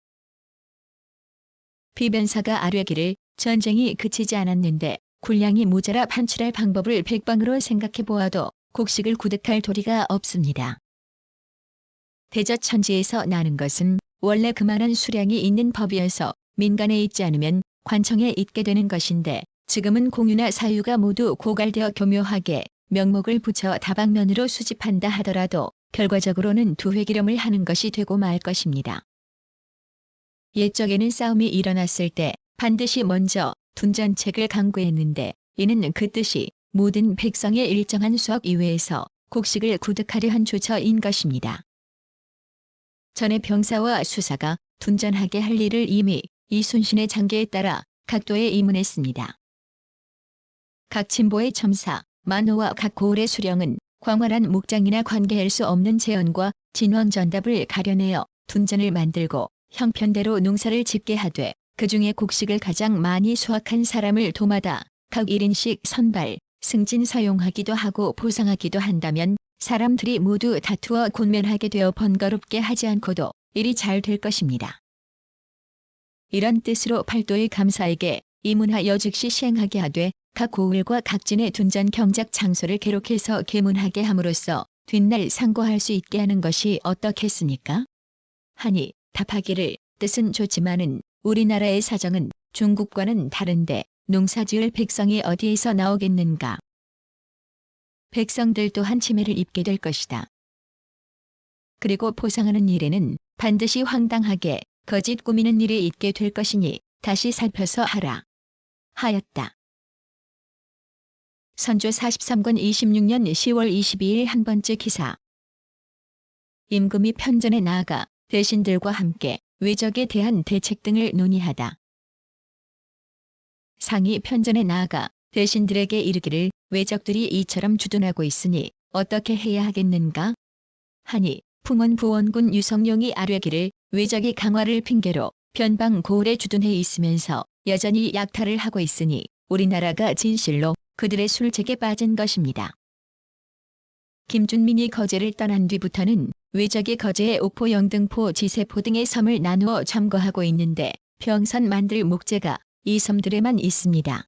비변사가 아뢰기를 전쟁이 그치지 않았는데 군량이 모자라 판출할 방법을 백방으로 생각해 보아도 곡식을 구득할 도리가 없습니다. 대저천지에서 나는 것은 원래 그만한 수량이 있는 법이어서 민간에 있지 않으면 관청에 있게 되는 것인데 지금은 공유나 사유가 모두 고갈되어 교묘하게 명목을 붙여 다방면으로 수집한다 하더라도 결과적으로는 두회기름을 하는 것이 되고 말 것입니다. 옛적에는 싸움이 일어났을 때 반드시 먼저 둔전책을 강구했는데 이는 그 뜻이 모든 백성의 일정한 수억 이외에서 곡식을 구득하려 한 조처인 것입니다. 전에 병사와 수사가 둔전하게 할 일을 이미 이순신의 장계에 따라 각도에 임문했습니다. 각 진보의 첨사, 만호와 각 고을의 수령은 광활한 목장이나 관계할 수 없는 재원과 진원전답을 가려내어 둔전을 만들고 형편대로 농사를 짓게 하되 그 중에 곡식을 가장 많이 수확한 사람을 도마다 각 1인씩 선발, 승진 사용하기도 하고 보상하기도 한다면 사람들이 모두 다투어 곤면하게 되어 번거롭게 하지 않고도 일이 잘 될 것입니다. 이런 뜻으로 팔도의 감사에게 이문하여 즉시 시행하게 하되 각 고을과 각 진의 둔전 경작 장소를 기록해서 계문하게 함으로써 뒷날 상고할 수 있게 하는 것이 어떻겠습니까? 하니 답하기를 뜻은 좋지만은 우리나라의 사정은 중국과는 다른데 농사지을 백성이 어디에서 나오겠는가. 백성들 또한 치매를 입게 될 것이다. 그리고 포상하는 일에는 반드시 황당하게 거짓 꾸미는 일이 있게 될 것이니 다시 살펴서 하라. 하였다. 선조 43권 26년 10월 22일 한 번째 기사. 임금이 편전에 나아가 대신들과 함께 외적에 대한 대책 등을 논의하다. 상이 편전에 나아가 대신들에게 이르기를 외적들이 이처럼 주둔하고 있으니 어떻게 해야 하겠는가? 하니 풍원부원군 유성룡이 아뢰기를 외적이 강화를 핑계로 변방 고을에 주둔해 있으면서 여전히 약탈을 하고 있으니 우리나라가 진실로 그들의 술책에 빠진 것입니다. 김준민이 거제를 떠난 뒤부터는 외적이 거제의 옥포, 영등포, 지세포 등의 섬을 나누어 점거하고 있는데 병선 만들 목재가 이 섬들에만 있습니다.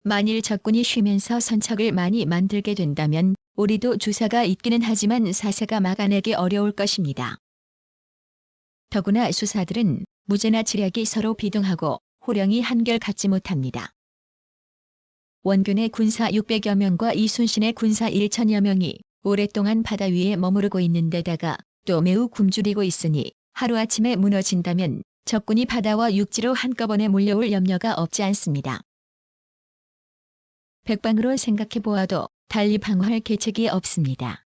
만일 적군이 쉬면서 선착을 많이 만들게 된다면 우리도 주사가 있기는 하지만 사세가 막아내기 어려울 것입니다. 더구나 수사들은 무제나 지략이 서로 비등하고 호령이 한결 같지 못합니다. 원균의 군사 600여 명과 이순신의 군사 1천여 명이 오랫동안 바다 위에 머무르고 있는 데다가 또 매우 굶주리고 있으니 하루아침에 무너진다면 적군이 바다와 육지로 한꺼번에 몰려올 염려가 없지 않습니다. 백방으로 생각해 보아도 달리 방어할 계책이 없습니다.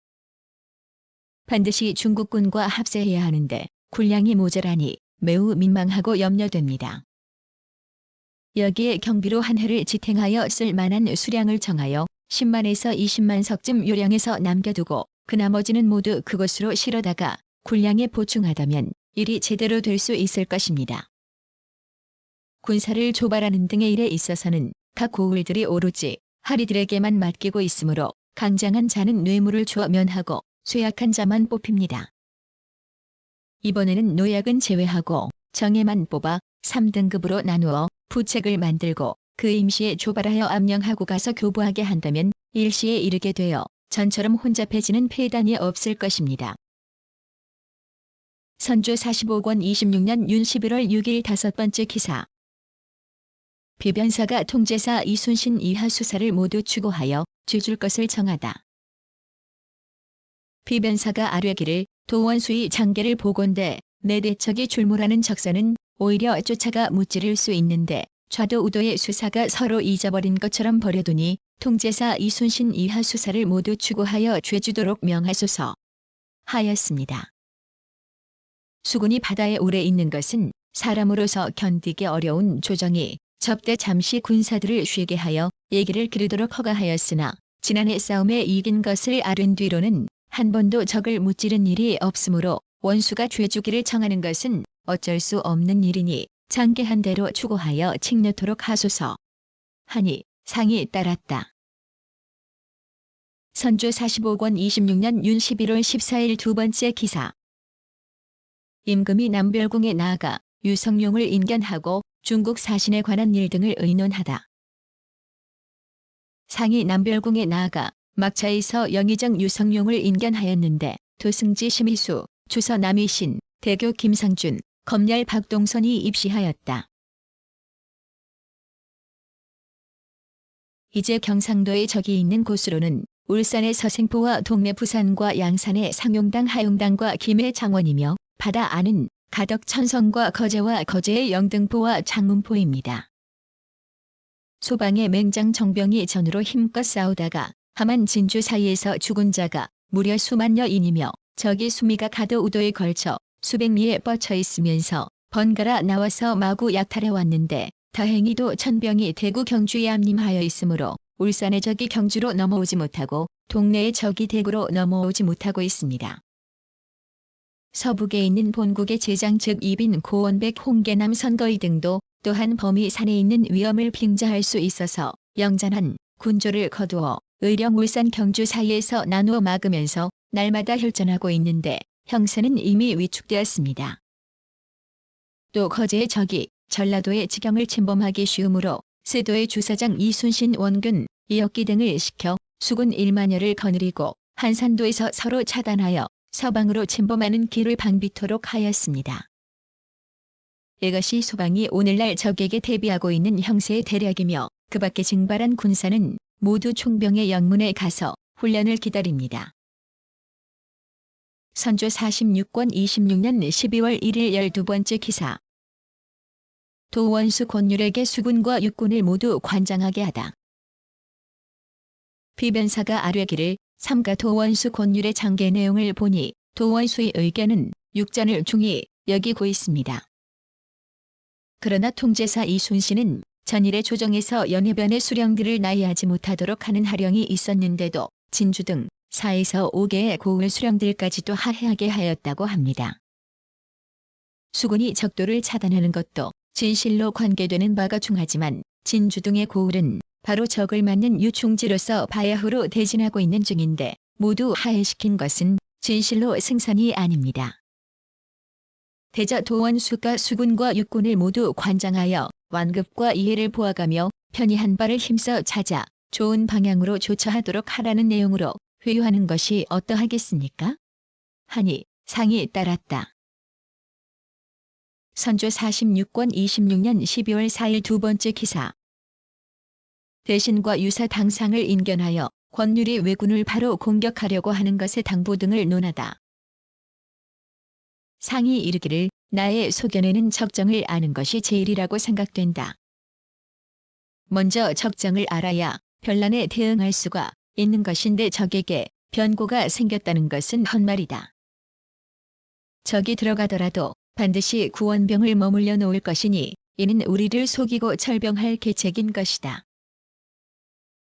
반드시 중국군과 합세해야 하는데 군량이 모자라니 매우 민망하고 염려됩니다. 여기에 경비로 한 해를 지탱하여 쓸 만한 수량을 정하여 10만에서 20만 석쯤 요량해서 남겨두고 그 나머지는 모두 그곳으로 실어다가 군량에 보충하다면 일이 제대로 될 수 있을 것입니다. 군사를 조발하는 등의 일에 있어서는 각 고을들이 오로지 하리들에게만 맡기고 있으므로 강장한 자는 뇌물을 주어 면하고 쇠약한 자만 뽑힙니다. 이번에는 노약은 제외하고 정예만 뽑아 3등급으로 나누어 부책을 만들고 그 임시에 조발하여 암령하고 가서 교부하게 한다면 일시에 이르게 되어 전처럼 혼잡해지는 폐단이 없을 것입니다. 선조 45권 26년 윤 11월 6일 5번째 기사. 비변사가 통제사 이순신 이하 수사를 모두 추고하여 죄줄 것을 정하다. 비변사가 아뢰기를 도원수의 장계를 보건대 내 대척이 출몰하는 적선은 오히려 쫓아가 무찌를 수 있는데 좌도 우도의 수사가 서로 잊어버린 것처럼 버려두니 통제사 이순신 이하 수사를 모두 추고하여 죄주도록 명하소서 하였습니다. 수군이 바다에 오래 있는 것은 사람으로서 견디기 어려운 조정이 접대 잠시 군사들을 쉬게 하여 얘기를 기르도록 허가하였으나 지난해 싸움에 이긴 것을 아른 뒤로는 한 번도 적을 무찌른 일이 없으므로 원수가 죄주기를 청하는 것은 어쩔 수 없는 일이니 장계한 대로 추고하여 칙넣도록 하소서 하니 상이 따랐다. 선조 45권 26년 윤 11월 14일 두 번째 기사. 임금이 남별궁에 나아가 유성룡을 인견하고 중국 사신에 관한 일 등을 의논하다. 상이 남별궁에 나아가 막차에서 영의정 유성룡을 인견하였는데 도승지 심의수, 주서 남의신, 대교 김상준, 검열 박동선이 입시하였다. 이제 경상도에 적이 있는 곳으로는 울산의 서생포와 동래 부산과 양산의 상용당 하용당과 김해 장원이며 바다 안은 가덕 천성과 거제와 거제의 영등포와 장문포입니다. 소방의 맹장 정병이 전으로 힘껏 싸우다가 함안 진주 사이에서 죽은 자가 무려 수만여인이며 적이 수미가 가도 우도에 걸쳐 수백 리에 뻗쳐 있으면서 번갈아 나와서 마구 약탈해 왔는데 다행히도 천병이 대구 경주에 암림하여 있으므로 울산의 적이 경주로 넘어오지 못하고 동래의 적이 대구로 넘어오지 못하고 있습니다. 서북에 있는 본국의 제장 즉 이빈 고원백 홍계남 선거의 등도 또한 범위 산에 있는 위험을 빙자할 수 있어서 영전한 군조를 거두어 의령 울산 경주 사이에서 나누어 막으면서 날마다 혈전하고 있는데 형세는 이미 위축되었습니다. 또 거제의 적이 전라도의 지경을 침범하기 쉬우므로 세도의 주사장 이순신 원균, 이역기 등을 시켜 수군 1만여를 거느리고 한산도에서 서로 차단하여 서방으로 침범하는 길을 방비토록 하였습니다. 이것이 소방이 오늘날 적에게 대비하고 있는 형세의 대략이며 그 밖에 징발한 군사는 모두 총병의 영문에 가서 훈련을 기다립니다. 선조 46권 26년 12월 1일 12번째 기사. 도원수 권율에게 수군과 육군을 모두 관장하게 하다. 비변사가 아뢰기를 삼가 도원수 권율의 장계 내용을 보니 도원수의 의견은 육전을 중히 여기고 있습니다. 그러나 통제사 이순신은 전일의 조정에서 연해변의 수령들을 나이하지 못하도록 하는 하령이 있었는데도 진주 등 4에서 5개의 고을 수령들까지도 하해하게 하였다고 합니다. 수군이 적도를 차단하는 것도 진실로 관계되는 바가 중하지만 진주등의 고을은 바로 적을 맞는 유충지로서 바야흐로 대진하고 있는 중인데 모두 하해시킨 것은 진실로 승산이 아닙니다. 대저 도원수가 수군과 육군을 모두 관장하여 완급과 이해를 보아가며 편히한 바를 힘써 찾아 좋은 방향으로 조처하도록 하라는 내용으로 회유하는 것이 어떠하겠습니까? 하니 상이 따랐다. 선조 46권 26년 12월 4일 두 번째 기사. 대신과 유사 당상을 인견하여 권율이 왜군을 바로 공격하려고 하는 것의 당부 등을 논하다. 상이 이르기를 나의 소견에는 적정을 아는 것이 제일이라고 생각된다. 먼저 적정을 알아야 변란에 대응할 수가 있는 것인데 적에게 변고가 생겼다는 것은 헛말이다. 적이 들어가더라도 반드시 구원병을 머물러 놓을 것이니 이는 우리를 속이고 철병할 계책인 것이다.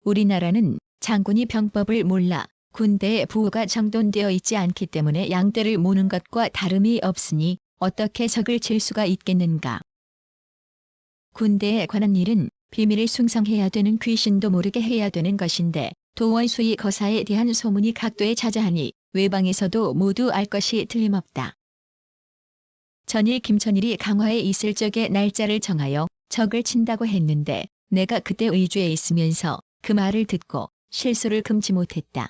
우리나라는 장군이 병법을 몰라 군대의 부호가 정돈되어 있지 않기 때문에 양떼를 모는 것과 다름이 없으니 어떻게 적을 칠 수가 있겠는가. 군대에 관한 일은 비밀을 숭상해야 되는 귀신도 모르게 해야 되는 것인데 도원수의 거사에 대한 소문이 각도에 자자하니 외방에서도 모두 알 것이 틀림없다. 전일 김천일이 강화에 있을 적에 날짜를 정하여 적을 친다고 했는데 내가 그때 의주에 있으면서 그 말을 듣고 실수를 금치 못했다.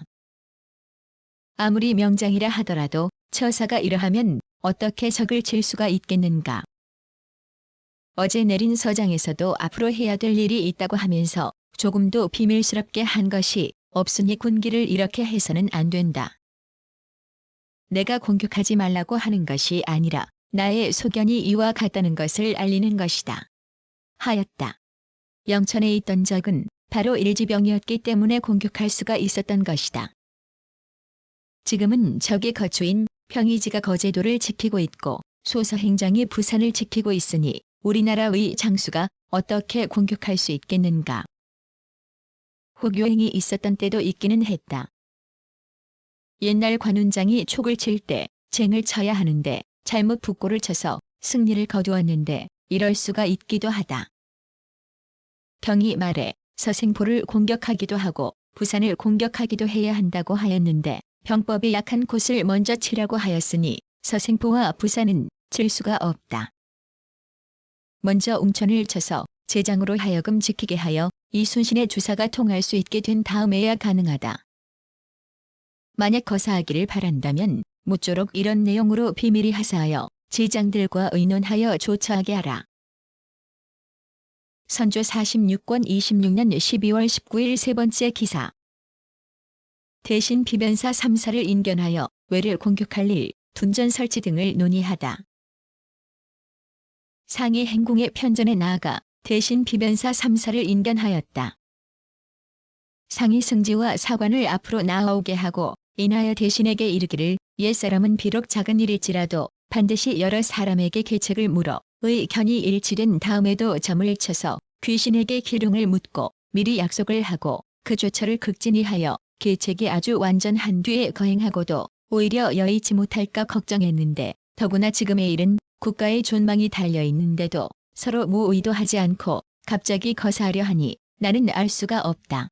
아무리 명장이라 하더라도 처사가 이러하면 어떻게 적을 칠 수가 있겠는가. 어제 내린 서장에서도 앞으로 해야 될 일이 있다고 하면서 조금도 비밀스럽게 한 것이 없으니 군기를 이렇게 해서는 안 된다. 내가 공격하지 말라고 하는 것이 아니라 나의 소견이 이와 같다는 것을 알리는 것이다. 하였다. 영천에 있던 적은 바로 일지병이었기 때문에 공격할 수가 있었던 것이다. 지금은 적의 거주인 평의지가 거제도를 지키고 있고 소서행장이 부산을 지키고 있으니 우리나라의 장수가 어떻게 공격할 수 있겠는가. 혹요행이 있었던 때도 있기는 했다. 옛날 관운장이 촉을 칠 때 쟁을 쳐야 하는데 잘못 북고를 쳐서 승리를 거두었는데 이럴 수가 있기도 하다. 경이 말에 서생포를 공격하기도 하고 부산을 공격하기도 해야 한다고 하였는데 병법이 약한 곳을 먼저 치라고 하였으니 서생포와 부산은 칠 수가 없다. 먼저 웅천을 쳐서 제장으로 하여금 지키게 하여 이순신의 주사가 통할 수 있게 된 다음에야 가능하다. 만약 거사하기를 바란다면 모쪼록 이런 내용으로 비밀히 하사하여 제장들과 의논하여 조처하게 하라. 선조 46권 26년 12월 19일 세 번째 기사. 대신 비변사 3사를 인견하여 외를 공격할 일, 둔전 설치 등을 논의하다. 상이 행궁의 편전에 나아가 대신 비변사 3사를 인견하였다. 상이 승지와 사관을 앞으로 나아오게 하고 인하여 대신에게 이르기를 옛사람은 비록 작은 일일지라도 반드시 여러 사람에게 계책을 물어 의견이 일치된 다음에도 점을 쳐서 귀신에게 기륭을 묻고 미리 약속을 하고 그 조처를 극진히 하여 계책이 아주 완전한 뒤에 거행하고도 오히려 여의치 못할까 걱정했는데 더구나 지금의 일은 국가의 존망이 달려있는데도 서로 무의도하지 않고 갑자기 거사하려 하니 나는 알 수가 없다.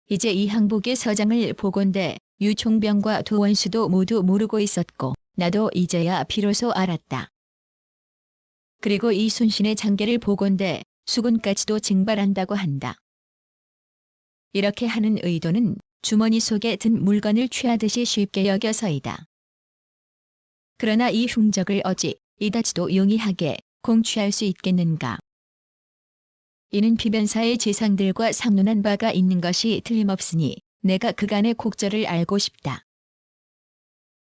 이제 이 항복의 서장을 보건대 유총병과 도원수도 모두 모르고 있었고 나도 이제야 비로소 알았다. 그리고 이순신의 장계를 보건대 수군까지도 징발한다고 한다. 이렇게 하는 의도는 주머니 속에 든 물건을 취하듯이 쉽게 여겨서이다. 그러나 이 흉적을 어찌 이다지도 용이하게 공취할 수 있겠는가. 이는 비변사의 재상들과 상론한 바가 있는 것이 틀림없으니 내가 그간의 곡절을 알고 싶다.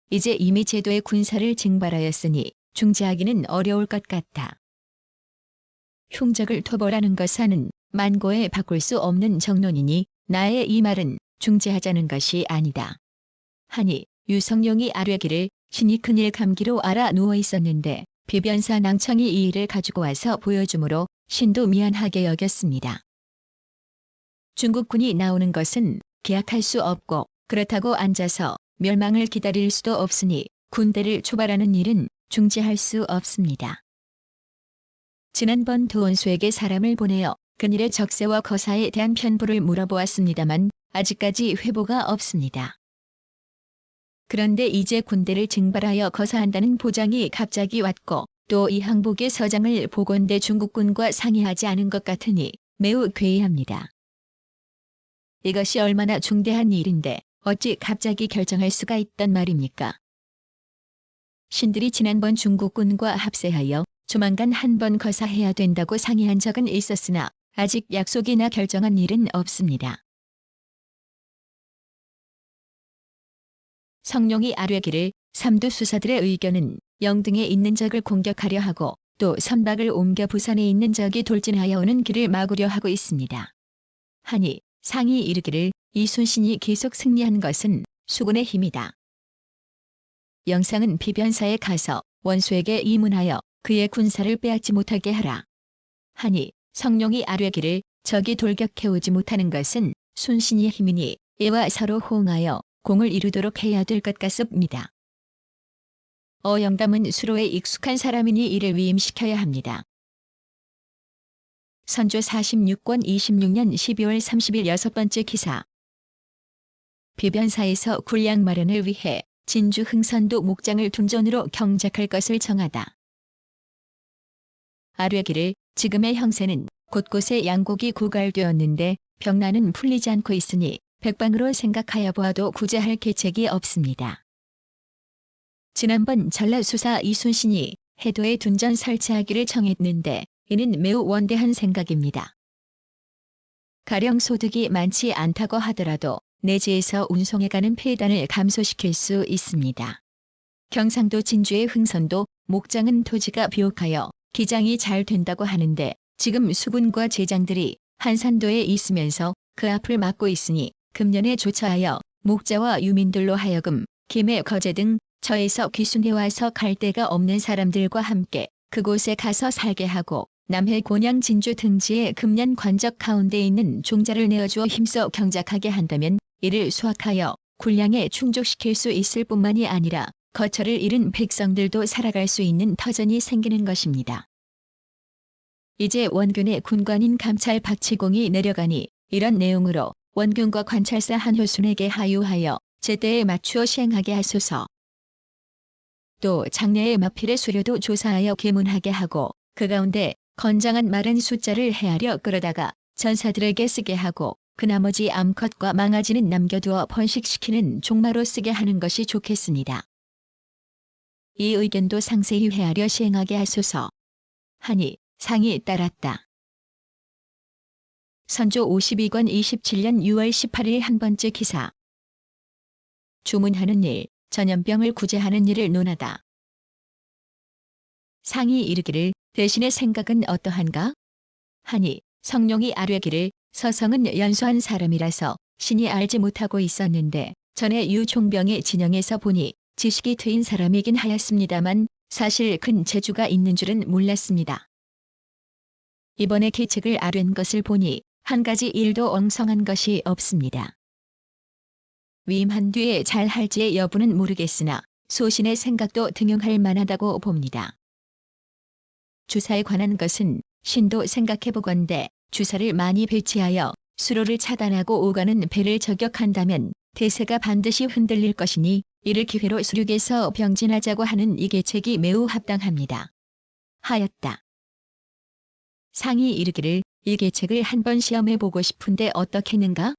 이제 이미 제도의 군사를 징발하였으니 중재하기는 어려울 것 같아. 흉적을 토벌하는 것은 만고에 바꿀 수 없는 정론이니 나의 이 말은 중재하자는 것이 아니다. 하니 유성룡이 아뢰기를 신이 큰일 감기로 알아 누워 있었는데 비변사 낭청이 이 일을 가지고 와서 보여주므로 신도 미안하게 여겼습니다. 중국군이 나오는 것은 계약할 수 없고 그렇다고 앉아서 멸망을 기다릴 수도 없으니 군대를 초발하는 일은 중지할 수 없습니다. 지난번 도원수에게 사람을 보내어 그일의 적세와 거사에 대한 편부를 물어보았습니다만 아직까지 회보가 없습니다. 그런데 이제 군대를 징발하여 거사한다는 보장이 갑자기 왔고 또 이 항복의 서장을 보건대 중국군과 상의하지 않은 것 같으니 매우 괴이합니다. 이것이 얼마나 중대한 일인데 어찌 갑자기 결정할 수가 있단 말입니까? 신들이 지난번 중국군과 합세하여 조만간 한번 거사해야 된다고 상의한 적은 있었으나 아직 약속이나 결정한 일은 없습니다. 성룡이 아뢰기를 삼두수사들의 의견은 영등에 있는 적을 공격하려 하고 또 선박을 옮겨 부산에 있는 적이 돌진하여 오는 길을 막으려 하고 있습니다. 하니 상이 이르기를 이순신이 계속 승리한 것은 수군의 힘이다. 영상은 비변사에 가서 원수에게 이문하여 그의 군사를 빼앗지 못하게 하라. 하니 성룡이 아뢰기를 적이 돌격해오지 못하는 것은 순신의 힘이니 이와 서로 호응하여 공을 이루도록 해야 될 것 같습니다. 어영담은 수로에 익숙한 사람이니 이를 위임시켜야 합니다. 선조 46권 26년 12월 30일 6번째 기사. 비변사에서 군량 마련을 위해 진주 흥선도 목장을 둔전으로 경작할 것을 정하다. 아뢰기를 지금의 형세는 곳곳에 양곡이 고갈되었는데 병난은 풀리지 않고 있으니 백방으로 생각하여 보아도 구제할 계책이 없습니다. 지난번 전라수사 이순신이 해도에 둔전 설치하기를 정했는데 이는 매우 원대한 생각입니다. 가령 소득이 많지 않다고 하더라도 내지에서 운송해가는 폐단을 감소시킬 수 있습니다. 경상도 진주의 흥선도 목장은 토지가 비옥하여 기장이 잘 된다고 하는데 지금 수군과 제장들이 한산도에 있으면서 그 앞을 막고 있으니 금년에 조처하여 목자와 유민들로 하여금 김해 거제 등 저에서 귀순해 와서 갈 데가 없는 사람들과 함께 그곳에 가서 살게 하고 남해 곤양 진주 등지에 금년 관적 가운데 있는 종자를 내어주어 힘써 경작하게 한다면 이를 수확하여 군량에 충족시킬 수 있을 뿐만이 아니라 거처를 잃은 백성들도 살아갈 수 있는 터전이 생기는 것입니다. 이제 원균의 군관인 감찰 박치공이 내려가니 이런 내용으로 원균과 관찰사 한효순에게 하유하여 제때에 맞추어 시행하게 하소서. 또 장래의 마필의 수료도 조사하여 계문하게 하고 그 가운데 건장한 마른 숫자를 헤아려 끌어다가 전사들에게 쓰게 하고 그 나머지 암컷과 망아지는 남겨두어 번식시키는 종마로 쓰게 하는 것이 좋겠습니다. 이 의견도 상세히 헤아려 시행하게 하소서. 하니 상이 따랐다. 선조 52권 27년 6월 18일 한 번째 기사. 주문하는 일, 전염병을 구제하는 일을 논하다. 상이 이르기를 대신의 생각은 어떠한가? 하니 성룡이 아뢰기를 서성은 연소한 사람이라서 신이 알지 못하고 있었는데 전에 유종병의 진영에서 보니 지식이 트인 사람이긴 하였습니다만 사실 큰 재주가 있는 줄은 몰랐습니다. 이번에 계책을 아뢰는 것을 보니 한 가지 일도 엉성한 것이 없습니다. 위임한 뒤에 잘 할지의 여부는 모르겠으나 소신의 생각도 등용할 만하다고 봅니다. 주사에 관한 것은 신도 생각해보건대 주사를 많이 배치하여 수로를 차단하고 오가는 배를 저격한다면 대세가 반드시 흔들릴 것이니 이를 기회로 수륙에서 병진하자고 하는 이 계책이 매우 합당합니다. 하였다. 상이 이르기를 이 계책을 한번 시험해보고 싶은데 어떻겠는가?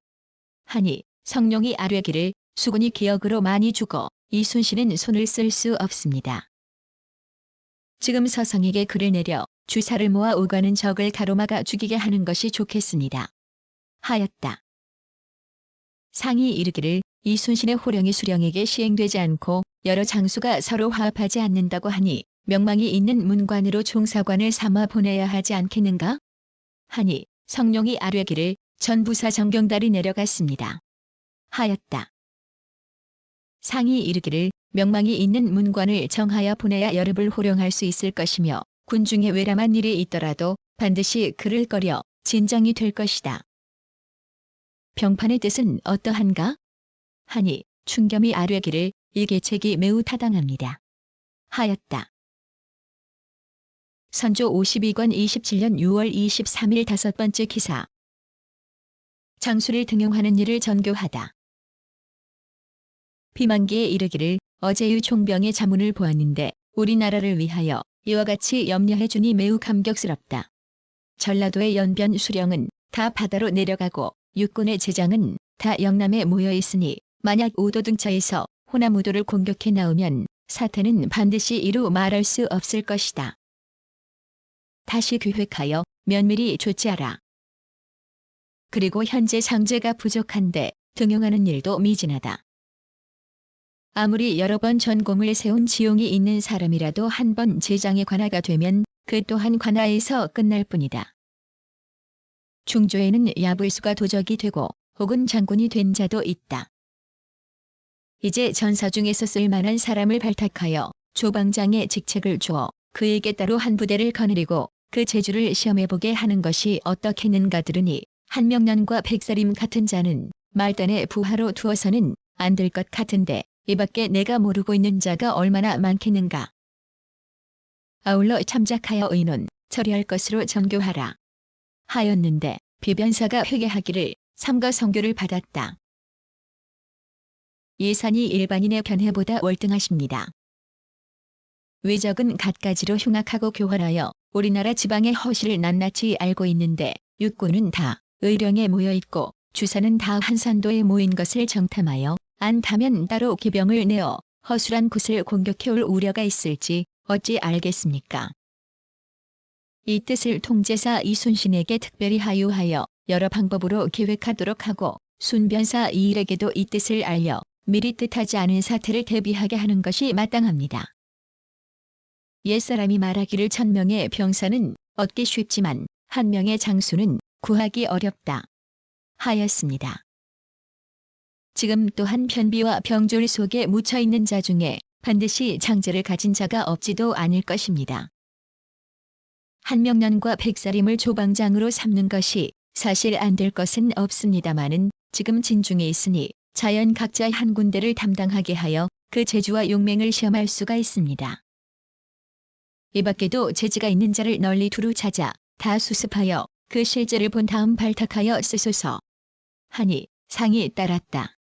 하니 성룡이 아뢰기를 수군이 기역으로 많이 죽어 이순신은 손을 쓸 수 없습니다. 지금 서성에게 글을 내려 주사를 모아 오가는 적을 가로막아 죽이게 하는 것이 좋겠습니다. 하였다. 상이 이르기를 이순신의 호령이 수령에게 시행되지 않고 여러 장수가 서로 화합하지 않는다고 하니 명망이 있는 문관으로 종사관을 삼아 보내야 하지 않겠는가? 하니 성룡이 아뢰기를 전부사 정경달이 내려갔습니다. 하였다. 상이 이르기를 명망이 있는 문관을 정하여 보내야 여름을 호령할 수 있을 것이며 군중에 외람한 일이 있더라도 반드시 그를 꺼려 진정이 될 것이다. 병판의 뜻은 어떠한가? 하니 충겸이 아뢰기를 이 계책이 매우 타당합니다. 하였다. 선조 52권 27년 6월 23일 5번째 기사. 장수를 등용하는 일을 전교하다. 비만기에 이르기를 어제의 총병의 자문을 보았는데 우리나라를 위하여 이와 같이 염려해 주니 매우 감격스럽다. 전라도의 연변 수령은 다 바다로 내려가고 육군의 제장은 다 영남에 모여 있으니 만약 오도등차에서 호남우도를 공격해 나오면 사태는 반드시 이루 말할 수 없을 것이다. 다시 계획하여 면밀히 조치하라. 그리고 현재 상제가 부족한데 등용하는 일도 미진하다. 아무리 여러 번 전공을 세운 지용이 있는 사람이라도 한 번 제장의 관하가 되면 그 또한 관하에서 끝날 뿐이다. 중조에는 야불수가 도적이 되고 혹은 장군이 된 자도 있다. 이제 전사 중에서 쓸만한 사람을 발탁하여 조방장의 직책을 주어 그에게 따로 한 부대를 거느리고 그 재주를 시험해보게 하는 것이 어떻겠는가 들으니 한명년과 백사림 같은 자는 말단의 부하로 두어서는 안 될 것 같은데 이밖에 내가 모르고 있는 자가 얼마나 많겠는가. 아울러 참작하여 의논, 처리할 것으로 전교하라. 하였는데 비변사가 회개하기를 삼가 성교를 받았다. 예산이 일반인의 견해보다 월등하십니다. 외적은 갖가지로 흉악하고 교활하여 우리나라 지방의 허실을 낱낱이 알고 있는데 육군은 다 의령에 모여있고 주사는 다 한산도에 모인 것을 정탐하여 안타면 따로 기병을 내어 허술한 곳을 공격해올 우려가 있을지 어찌 알겠습니까? 이 뜻을 통제사 이순신에게 특별히 하유하여 여러 방법으로 계획하도록 하고 순변사 이일에게도 이 뜻을 알려 미리 뜻하지 않은 사태를 대비하게 하는 것이 마땅합니다. 옛사람이 말하기를 1000명의 병사는 얻기 쉽지만 1명의 장수는 구하기 어렵다. 하였습니다. 지금 또한 편비와 병졸 속에 묻혀있는 자 중에 반드시 장제를 가진 자가 없지도 않을 것입니다. 한명년과 백사림을 조방장으로 삼는 것이 사실 안 될 것은 없습니다마는 지금 진중에 있으니 자연 각자 한 군데를 담당하게 하여 그 재주와 용맹을 시험할 수가 있습니다. 이 밖에도 재지가 있는 자를 널리 두루 찾아 다 수습하여 그 실제를 본 다음 발탁하여 쓰소서. 하니 상이 따랐다.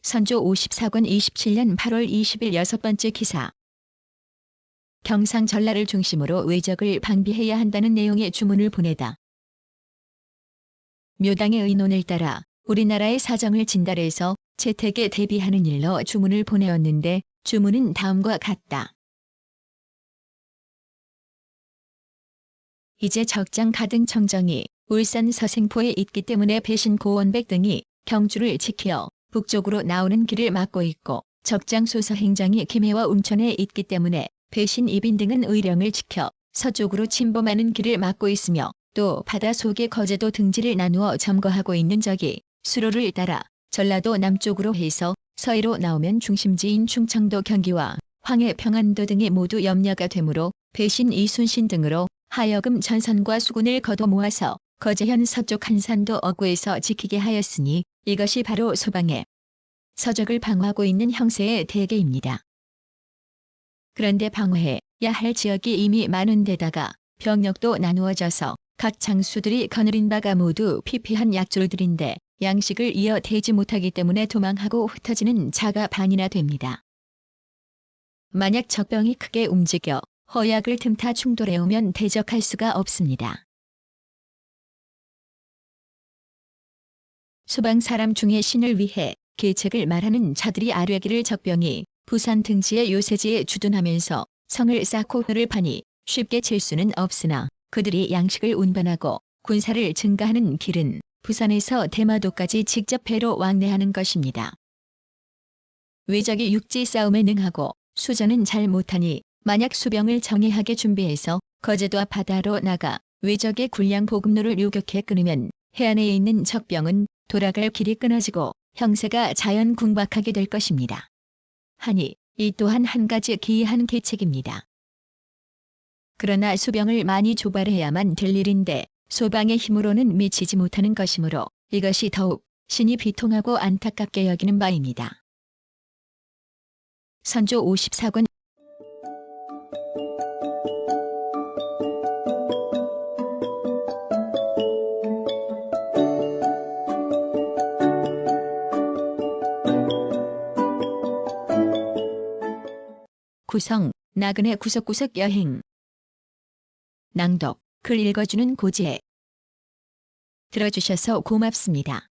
선조 54권 27년 8월 20일 6번째 기사. 경상 전라를 중심으로 외적을 방비해야 한다는 내용의 주문을 보내다. 묘당의 의논을 따라 우리나라의 사정을 진달해서 채택에 대비하는 일로 주문을 보내었는데 주문은 다음과 같다. 이제 적장 가등 청정이 울산 서생포에 있기 때문에 배신 고원백 등이 경주를 지켜 북쪽으로 나오는 길을 막고 있고 적장 소서행장이 김해와 운천에 있기 때문에 배신 이빈 등은 의령을 지켜 서쪽으로 침범하는 길을 막고 있으며 또 바다 속의 거제도 등지를 나누어 점거하고 있는 적이 수로를 따라 전라도 남쪽으로 해서 서해로 나오면 중심지인 충청도 경기와 황해 평안도 등이 모두 염려가 되므로 배신 이순신 등으로 하여금 전선과 수군을 거둬 모아서 거제현 서쪽 한산도 어구에서 지키게 하였으니 이것이 바로 소방에 서적을 방어하고 있는 형세의 대개입니다. 그런데 방어해야 할 지역이 이미 많은 데다가 병력도 나누어져서 각 장수들이 거느린 바가 모두 피피한 약졸들인데 양식을 이어 대지 못하기 때문에 도망하고 흩어지는 자가 반이나 됩니다. 만약 적병이 크게 움직여 허약을 틈타 충돌해오면 대적할 수가 없습니다. 소방 사람 중에 신을 위해 계책을 말하는 자들이 아뢰기를 적병이 부산 등지의 요새지에 주둔하면서 성을 쌓고 흙을 파니 쉽게 칠 수는 없으나 그들이 양식을 운반하고 군사를 증가하는 길은 부산에서 대마도까지 직접 배로 왕래하는 것입니다. 외적이 육지 싸움에 능하고 수전은 잘 못하니 만약 수병을 정예하게 준비해서 거제도 앞 바다로 나가 외적의 군량 보급로를 요격해 끊으면 해안에 있는 적병은 돌아갈 길이 끊어지고 형세가 자연 궁박하게 될 것입니다. 하니 이 또한 한 가지 기이한 계책입니다. 그러나 수병을 많이 조발해야만 될 일인데 소방의 힘으로는 미치지 못하는 것이므로 이것이 더욱 신이 비통하고 안타깝게 여기는 바입니다. 선조 54권 구성, 나그네 구석구석 여행. 낭독, 글 읽어주는 고지혜. 들어주셔서 고맙습니다.